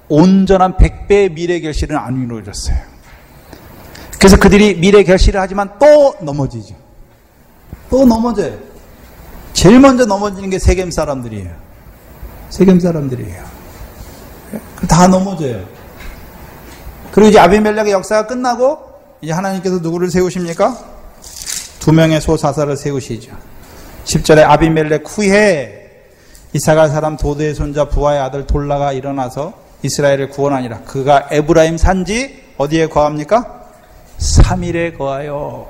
온전한 100배의 미래 결실은 안 이루어졌어요. 그래서 그들이 미래 결실을 하지만 또 넘어지죠. 또 넘어져요. 제일 먼저 넘어지는 게 세겜 사람들이에요. 세겜 사람들이에요. 다 넘어져요. 그리고 이제 아비멜렉의 역사가 끝나고 이제 하나님께서 누구를 세우십니까? 2명의 소사사를 세우시죠. 10절에 아비멜렉 후에 이사갈 사람 도드의 손자 부하의 아들 돌라가 일어나서 이스라엘을 구원하니라. 그가 에브라임 산지 어디에 거합니까? 3일에 거하여.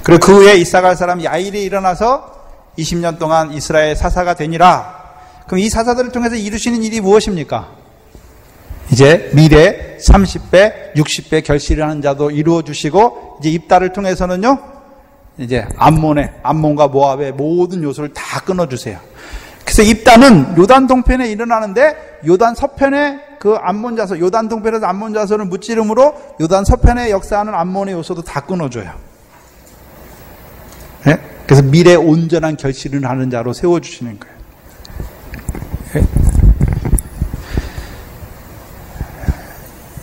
그리고 그 후에 이사갈 사람 야일이 일어나서 20년 동안 이스라엘 사사가 되니라. 그럼 이 사사들을 통해서 이루시는 일이 무엇입니까? 이제 미래 30배, 60배 결실을 하는 자도 이루어 주시고, 이제 입다를 통해서는요, 이제 암몬과 모압의 모든 요소를 다 끊어주세요. 그래서 입다는 요단 동편에 일어나는데 요단 서편에 그 암몬 자손, 요단 동편에서 암몬 자손을 무찌름으로 요단 서편에 역사하는 암몬의 요소도 다 끊어줘요. 네? 그래서 미래 온전한 결실을 하는 자로 세워주시는 거예요. 네?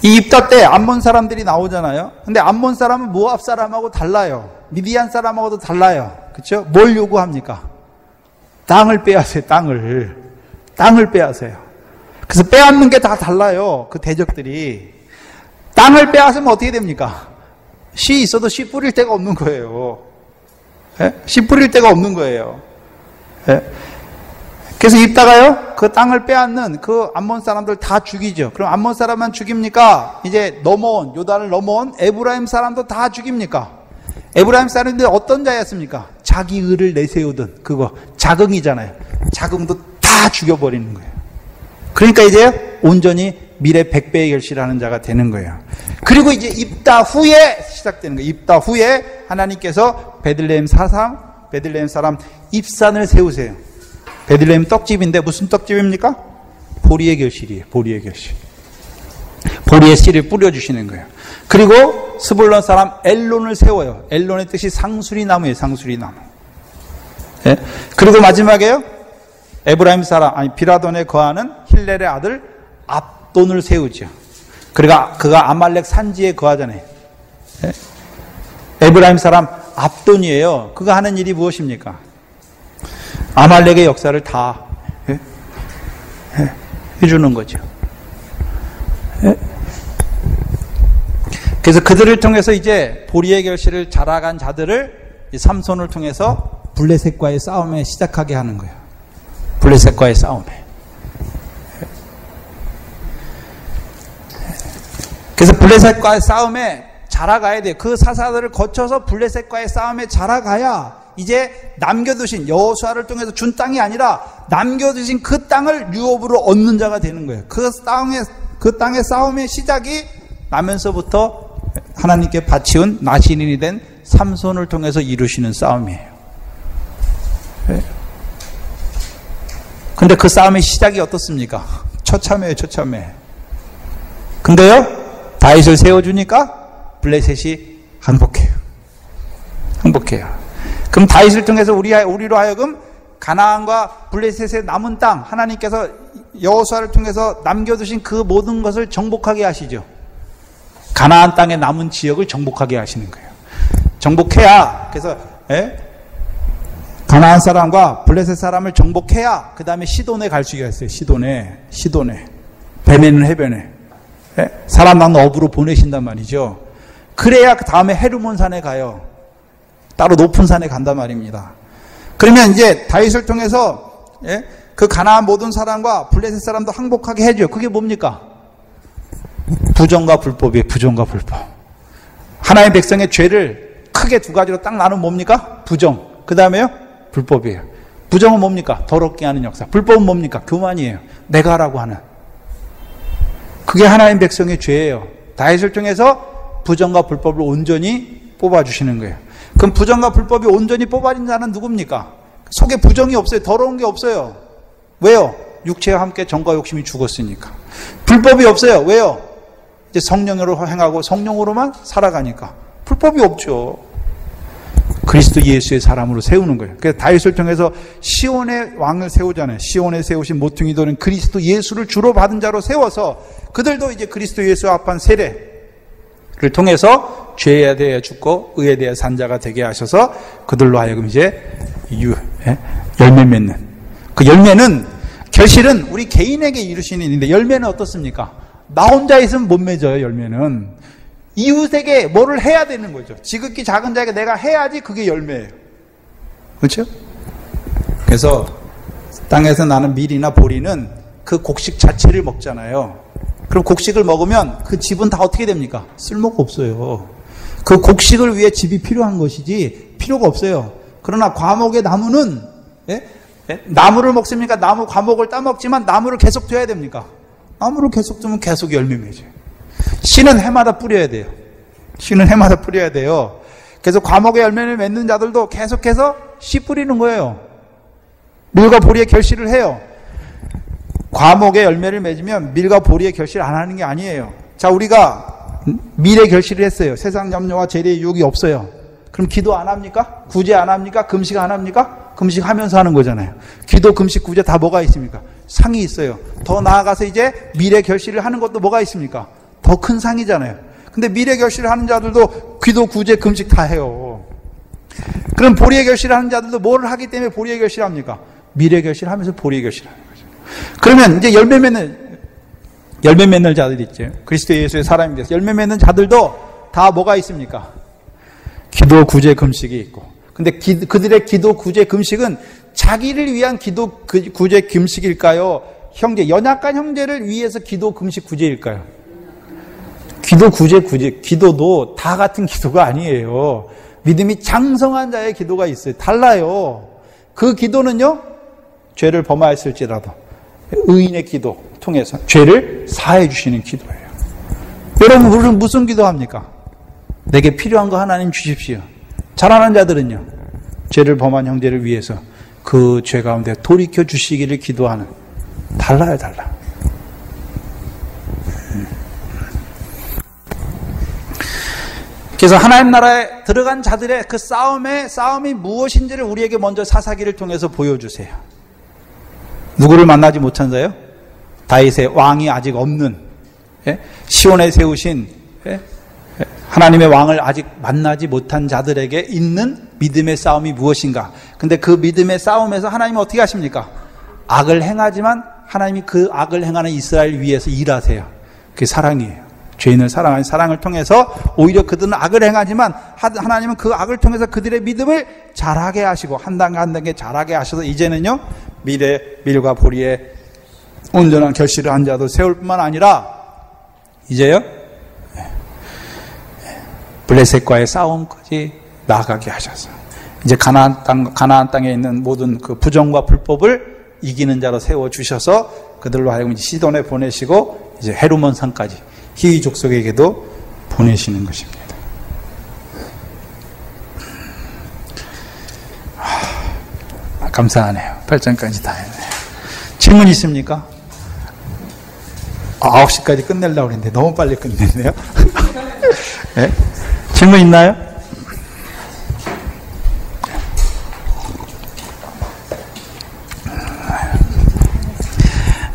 이 입다 때 암몬 사람들이 나오잖아요. 근데 암몬 사람은 모압 사람하고 달라요. 미디안 사람하고도 달라요. 그렇죠? 뭘 요구합니까? 땅을 빼앗아요. 땅을 빼앗아요. 그래서 빼앗는 게 다 달라요. 그 대적들이. 땅을 빼앗으면 어떻게 됩니까? 씨 있어도 씨 뿌릴 데가 없는 거예요. 예? 씨 뿌릴 데가 없는 거예요. 예? 그래서 입다가요, 그 땅을 빼앗는 그 암몬 사람들 다 죽이죠. 그럼 암몬 사람만 죽입니까? 이제 요단을 넘어온 에브라임 사람도 다 죽입니까? 에브라임 사람들이 어떤 자였습니까? 자기 의를 내세우던 그거, 자긍이잖아요. 자긍도 다 죽여버리는 거예요. 그러니까 이제 온전히 미래 100배의 결실하는 자가 되는 거예요. 그리고 이제 입다 후에 시작되는 거예요. 입다 후에 하나님께서 베들레헴 사람 입산을 세우세요. 베들레헴 떡집인데 무슨 떡집입니까? 보리의 결실이에요. 보리의 결실. 보리의 씨를 뿌려주시는 거예요. 그리고 스불론 사람 엘론을 세워요. 엘론의 뜻이 상수리 나무예요. 상수리 나무. 예? 그리고 마지막에요, 에브라임 사람, 비라돈에 거하는 힐렐의 아들 압돈을 세우죠. 그가 아말렉 산지에 거하잖아요. 예? 에브라임 사람 압돈이에요. 그가 하는 일이 무엇입니까? 아말렉의 역사를 다 해주는 거죠. 그래서 그들을 통해서 이제 보리의 결실을 자라간 자들을 삼손을 통해서 블레셋과의 싸움에 시작하게 하는 거예요. 블레셋과의 싸움에. 그래서 블레셋과의 싸움에 자라가야 돼요. 그 사사들을 거쳐서 블레셋과의 싸움에 자라가야 이제 남겨두신 여호수아를 통해서 준 땅이 아니라 남겨두신 그 땅을 유업으로 얻는 자가 되는 거예요. 그 땅의 싸움의 시작이 나면서부터 하나님께 바치운 나시린이 된 삼손을 통해서 이루시는 싸움이에요. 근데 그 싸움의 시작이 어떻습니까? 처참해요, 처참해. 근데요, 다윗을 세워주니까 블레셋이 항복해요. 항복해요. 그럼 다윗을 통해서 우리로 하여금 가나안과 블레셋의 남은 땅, 하나님께서 여호수아를 통해서 남겨두신 그 모든 것을 정복하게 하시죠. 가나안 땅의 남은 지역을 정복하게 하시는 거예요. 정복해야, 그래서 가나안 사람과 블레셋 사람을 정복해야 그 다음에 시돈에 갈 수가 있어요. 시돈에 베메는 해변에 사람 낳는 업으로 보내신단 말이죠. 그래야 그 다음에 헤르몬 산에 가요. 따로 높은 산에 간단 말입니다. 그러면 이제 다윗을 통해서 그 가나안 모든 사람과 블레셋 사람도 항복하게 해줘요. 그게 뭡니까? 부정과 불법이에요. 부정과 불법. 하나님의 백성의 죄를 크게 두 가지로 딱 나누면 뭡니까? 부정. 그 다음에요? 불법이에요. 부정은 뭡니까? 더럽게 하는 역사. 불법은 뭡니까? 교만이에요. 내가 하라고 하는. 그게 하나님 백성의 죄예요. 다윗을 통해서 부정과 불법을 온전히 뽑아주시는 거예요. 그럼 부정과 불법이 온전히 뽑아진 자는 누굽니까? 속에 부정이 없어요. 더러운 게 없어요. 왜요? 육체와 함께 정과 욕심이 죽었으니까. 불법이 없어요. 왜요? 이제 성령으로 행하고 성령으로만 살아가니까. 불법이 없죠. 그리스도 예수의 사람으로 세우는 거예요. 그래서 다윗을 통해서 시온의 왕을 세우잖아요. 시온에 세우신 모퉁이 돌은 그리스도 예수를 주로 받은 자로 세워서 그들도 이제 그리스도 예수와 합한 세례를 통해서 죄에 대해 죽고 의에 대해 산 자가 되게 하셔서 그들로 하여금 이제 열매 맺는. 그 열매는 결실은 우리 개인에게 이루시는 일인데 열매는 어떻습니까? 나 혼자 있으면 못 맺어요. 열매는. 이웃에게 뭐를 해야 되는 거죠. 지극히 작은 자에게 내가 해야지 그게 열매예요. 그렇죠? 그래서 땅에서 나는 밀이나 보리는 그 곡식 자체를 먹잖아요. 그럼 곡식을 먹으면 그 집은 다 어떻게 됩니까? 쓸모가 없어요. 그 곡식을 위해 집이 필요한 것이지 필요가 없어요. 그러나 과목의 나무는 나무를 먹습니까? 나무 과목을 따먹지만 나무를 계속 둬야 됩니까? 나무를 계속 두면 계속 열매 맺어요. 씨는 해마다 뿌려야 돼요. 씨는 해마다 뿌려야 돼요. 그래서 과목의 열매를 맺는 자들도 계속해서 씨 뿌리는 거예요. 밀과 보리의 결실을 해요. 과목의 열매를 맺으면 밀과 보리의 결실을 안 하는 게 아니에요. 자, 우리가 밀의 결실을 했어요. 세상 염려와 재래의 유혹이 없어요. 그럼 기도 안 합니까? 구제 안 합니까? 금식 안 합니까? 금식하면서 하는 거잖아요. 기도, 금식, 구제 다 뭐가 있습니까? 상이 있어요. 더 나아가서 이제 밀의 결실을 하는 것도 뭐가 있습니까? 더 큰 상이잖아요. 근데 밀의 결실을 하는 자들도 기도, 구제, 금식 다 해요. 그럼 보리의 결실을 하는 자들도 뭐를 하기 때문에 보리의 결실을 합니까? 밀의 결실을 하면서 보리의 결실을 하는 거죠. 그러면 이제 열매 맺는 자들이 있죠. 그리스도 예수의 사람이 돼서 열매 맺는 자들도 다 뭐가 있습니까? 기도, 구제, 금식이 있고. 근데 그들의 기도, 구제, 금식은 자기를 위한 기도, 구제, 금식일까요? 연약한 형제를 위해서 기도, 금식, 구제일까요? 기도, 구제, 기도도 다 같은 기도가 아니에요. 믿음이 장성한 자의 기도가 있어요. 달라요. 그 기도는요, 죄를 범하였을지라도 의인의 기도 통해서 죄를 사해 주시는 기도예요. 여러분, 무슨 기도합니까? 내게 필요한 거 하나님 주십시오. 잘하는 자들은요, 죄를 범한 형제를 위해서 그 죄 가운데 돌이켜 주시기를 기도하는. 달라요. 그래서 하나님 나라에 들어간 자들의 그 싸움이 무엇인지를 우리에게 먼저 사사기를 통해서 보여주세요. 누구를 만나지 못한 자요? 다윗의 왕이 아직 없는, 시온에 세우신 하나님의 왕을 아직 만나지 못한 자들에게 있는 믿음의 싸움이 무엇인가? 근데 그 믿음의 싸움에서 하나님은 어떻게 하십니까? 악을 행하지만 하나님이 그 악을 행하는 이스라엘 위해서 일하세요. 그게 사랑이에요. 죄인을 사랑하는 사랑을 통해서 오히려 그들은 악을 행하지만 하나님은 그 악을 통해서 그들의 믿음을 자라게 하시고 한 단계 한 단계 자라게 하셔서 이제는요 밀과 보리의 온전한 결실을 한 자도 세울 뿐만 아니라 이제요 블레셋과의 싸움까지 나아가게 하셔서 이제 가나안 땅에 있는 모든 그 부정과 불법을 이기는 자로 세워 주셔서 그들로 하여금 시돈에 보내시고 이제 헤르몬 산까지 히위 족속에게도 보내시는 것입니다. 감사하네요. 8장까지 다 했네요. 질문 있습니까? 9시까지 끝내려고 했는데 너무 빨리 끝냈네요. 네? 질문 있나요?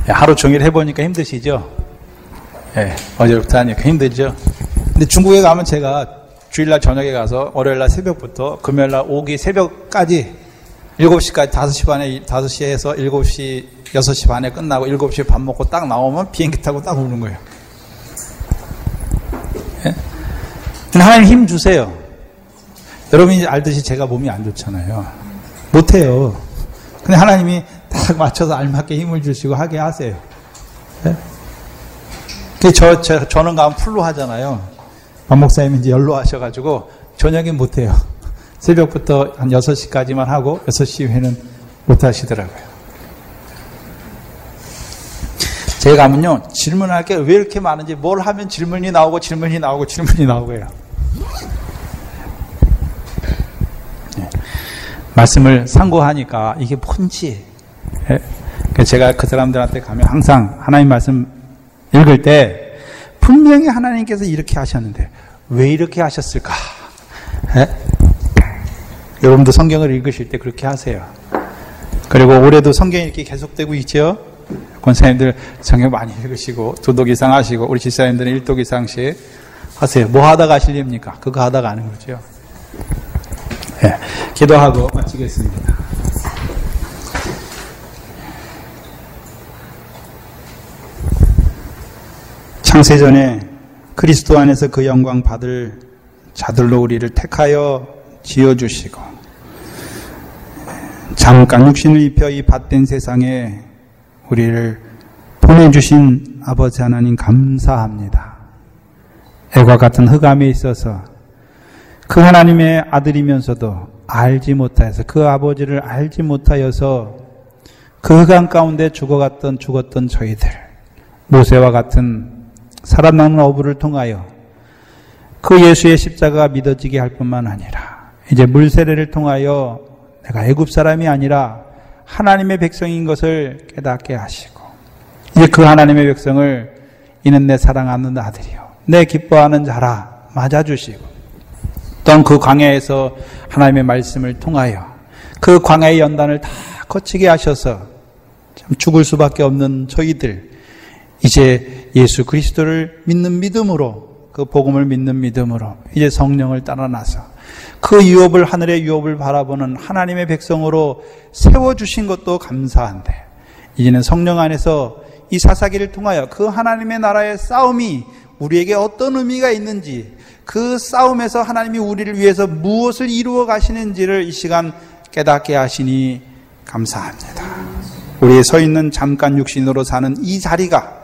하루 종일 해보니까 힘드시죠? 네, 어제부터 하니까 힘들죠? 근데 중국에 가면 제가 주일날 저녁에 가서 월요일날 새벽부터 금요일날 오기 새벽까지 7시까지 5시 반에 5시에서 7시 6시 반에 끝나고 7시에 밥 먹고 딱 나오면 비행기 타고 딱 오는 거예요. 네? 근데 하나님 힘 주세요. 여러분이 알듯이 제가 몸이 안 좋잖아요. 못해요. 근데 하나님이 딱 맞춰서 알맞게 힘을 주시고 하게 하세요. 네? 저는 가면 풀로 하잖아요. 박 목사님이 이제 열로 하셔가지고 저녁엔 못해요. 새벽부터 한 6시까지만 하고 6시 이후에는 못 하시더라고요. 제가 가면요 질문할 게 왜 이렇게 많은지 뭘 하면 질문이 나오고 해요. 네. 말씀을 상고하니까 이게 뭔지 제가 그 사람들한테 가면 항상 하나님 말씀 읽을 때 분명히 하나님께서 이렇게 하셨는데 왜 이렇게 하셨을까? 네? 여러분도 성경을 읽으실 때 그렇게 하세요. 그리고 올해도 성경이 이렇게 계속되고 있죠. 권사님들 성경 많이 읽으시고 2독 이상 하시고 우리 집사님들은 1독 이상씩 하세요. 뭐 하다가 하시렵니까? 그거 하다가 하는 거죠. 네, 기도하고 마치겠습니다. 창세전에 그리스도 안에서 그 영광 받을 자들로 우리를 택하여 지어주시고 잠깐 육신을 입혀 이 밭된 세상에 우리를 보내주신 아버지 하나님 감사합니다. 애과 같은 흑암에 있어서 그 하나님의 아들이면서도 알지 못하여서 그 아버지를 알지 못하여서 그 흑암 가운데 죽었던 저희들 모세와 같은 살아남는 어부를 통하여 그 예수의 십자가가 믿어지게 할 뿐만 아니라 이제 물세례를 통하여 내가 애굽 사람이 아니라 하나님의 백성인 것을 깨닫게 하시고 이제 그 하나님의 백성을 이는 내 사랑하는 아들이요 내 기뻐하는 자라 맞아주시고 또한 그 광야에서 하나님의 말씀을 통하여 그 광야의 연단을 다 거치게 하셔서 참 죽을 수밖에 없는 저희들 이제 예수 그리스도를 믿는 믿음으로 그 복음을 믿는 믿음으로 이제 성령을 따라 나서 그 유업을 하늘의 유업을 바라보는 하나님의 백성으로 세워주신 것도 감사한데 이제는 성령 안에서 이 사사기를 통하여 그 하나님의 나라의 싸움이 우리에게 어떤 의미가 있는지 그 싸움에서 하나님이 우리를 위해서 무엇을 이루어 가시는지를 이 시간 깨닫게 하시니 감사합니다. 우리의 서 있는 잠깐 육신으로 사는 이 자리가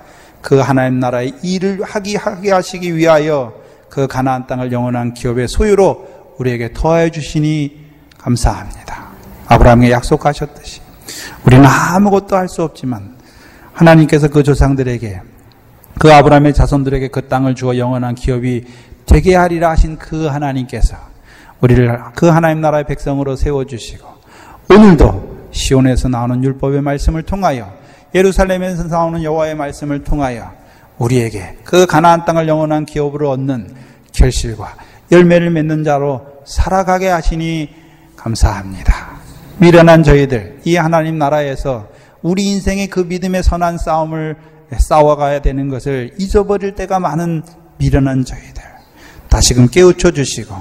그 하나님 나라의 일을 하게 하시기 위하여 그 가나안 땅을 영원한 기업의 소유로 우리에게 더하여 주시니 감사합니다. 아브라함에게 약속하셨듯이 우리는 아무것도 할 수 없지만 하나님께서 그 조상들에게 그 아브라함의 자손들에게 그 땅을 주어 영원한 기업이 되게 하리라 하신 그 하나님께서 우리를 그 하나님 나라의 백성으로 세워주시고 오늘도 시온에서 나오는 율법의 말씀을 통하여 예루살렘에서 나오는 여호와의 말씀을 통하여 우리에게 그 가나안 땅을 영원한 기업으로 얻는 결실과 열매를 맺는 자로 살아가게 하시니 감사합니다. 미련한 저희들 이 하나님 나라에서 우리 인생의 그 믿음의 선한 싸움을 싸워가야 되는 것을 잊어버릴 때가 많은 미련한 저희들 다시금 깨우쳐 주시고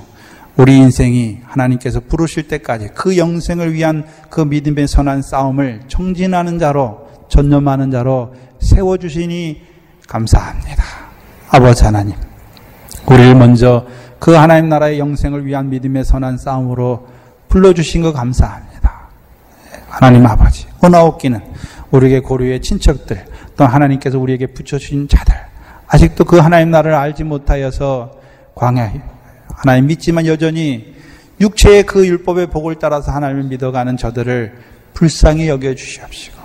우리 인생이 하나님께서 부르실 때까지 그 영생을 위한 그 믿음의 선한 싸움을 청진하는 자로 전념하는 자로 세워주시니 감사합니다. 아버지 하나님, 우리를 먼저 그 하나님 나라의 영생을 위한 믿음의 선한 싸움으로 불러주신 것 감사합니다. 하나님 아버지, 오나옵기는 우리에게 고류의 친척들, 또 하나님께서 우리에게 붙여주신 자들, 아직도 그 하나님 나라를 알지 못하여서 광야에 하나님 믿지만 여전히 육체의 그 율법의 복을 따라서 하나님을 믿어가는 저들을 불쌍히 여겨주시옵시고,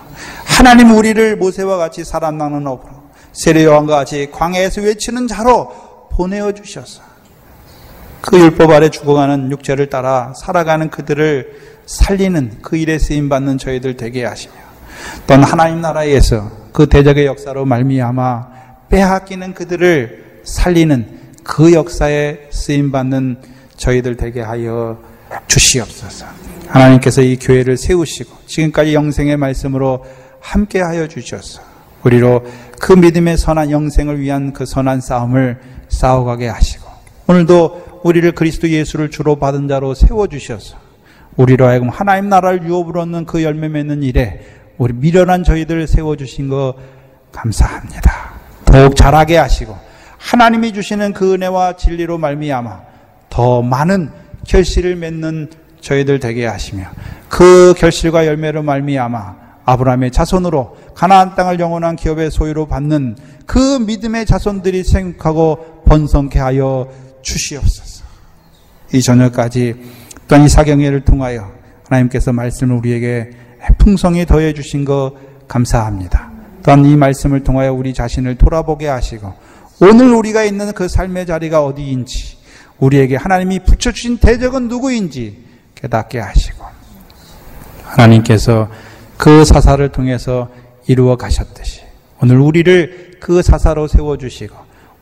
하나님 우리를 모세와 같이 사람 낚는 업으로 세례요한과 같이 광야에서 외치는 자로 보내어 주셔서 그 율법 아래 죽어가는 육체를 따라 살아가는 그들을 살리는 그 일에 쓰임받는 저희들 되게 하시며, 또한 하나님 나라에서 그 대적의 역사로 말미암아 빼앗기는 그들을 살리는 그 역사에 쓰임받는 저희들 되게 하여 주시옵소서. 하나님께서 이 교회를 세우시고 지금까지 영생의 말씀으로 함께하여 주셔서 우리로 그 믿음의 선한 영생을 위한 그 선한 싸움을 싸워가게 하시고, 오늘도 우리를 그리스도 예수를 주로 받은 자로 세워주셔서 우리로 하여금 하나님 나라를 유업으로 얻는 그 열매 맺는 일에 우리 미련한 저희들을 세워주신 거 감사합니다. 더욱 잘하게 하시고 하나님이 주시는 그 은혜와 진리로 말미암아 더 많은 결실을 맺는 저희들 되게 하시며, 그 결실과 열매로 말미암아 아브라함의 자손으로 가나안 땅을 영원한 기업의 소유로 받는 그 믿음의 자손들이 생육하고 번성케 하여 주시옵소서. 이 저녁까지 또한 이 사경회를 통하여 하나님께서 말씀을 우리에게 풍성히 더해 주신 거 감사합니다. 또한 이 말씀을 통하여 우리 자신을 돌아보게 하시고 오늘 우리가 있는 그 삶의 자리가 어디인지, 우리에게 하나님이 붙여주신 대적은 누구인지 깨닫게 하시고, 하나님께서 그 사사를 통해서 이루어 가셨듯이 오늘 우리를 그 사사로 세워주시고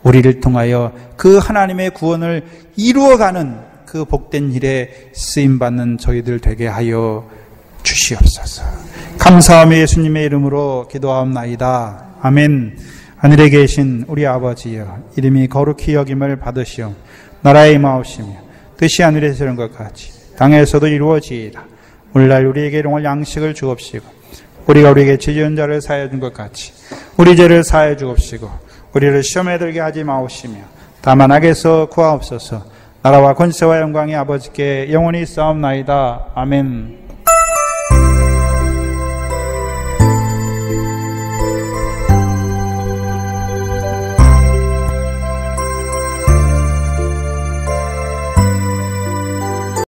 우리를 통하여 그 하나님의 구원을 이루어가는 그 복된 일에 쓰임받는 저희들 되게 하여 주시옵소서. 감사하며 예수님의 이름으로 기도하옵나이다. 아멘. 하늘에 계신 우리 아버지여, 이름이 거룩히 여김을 받으시오. 나라의 임하옵시며 뜻이 하늘에서 이룬 것 같이 땅에서도 이루어지이다. 오늘날 우리에게 일용할 양식을 주옵시고, 우리가 우리에게 죄지은 자를 사하여 준 것 같이 우리 죄를 사하여 주옵시고, 우리를 시험에 들게 하지 마옵시며 다만 악에서 구하옵소서. 나라와 권세와 영광이 아버지께 영원히 있사옵나이다. 아멘.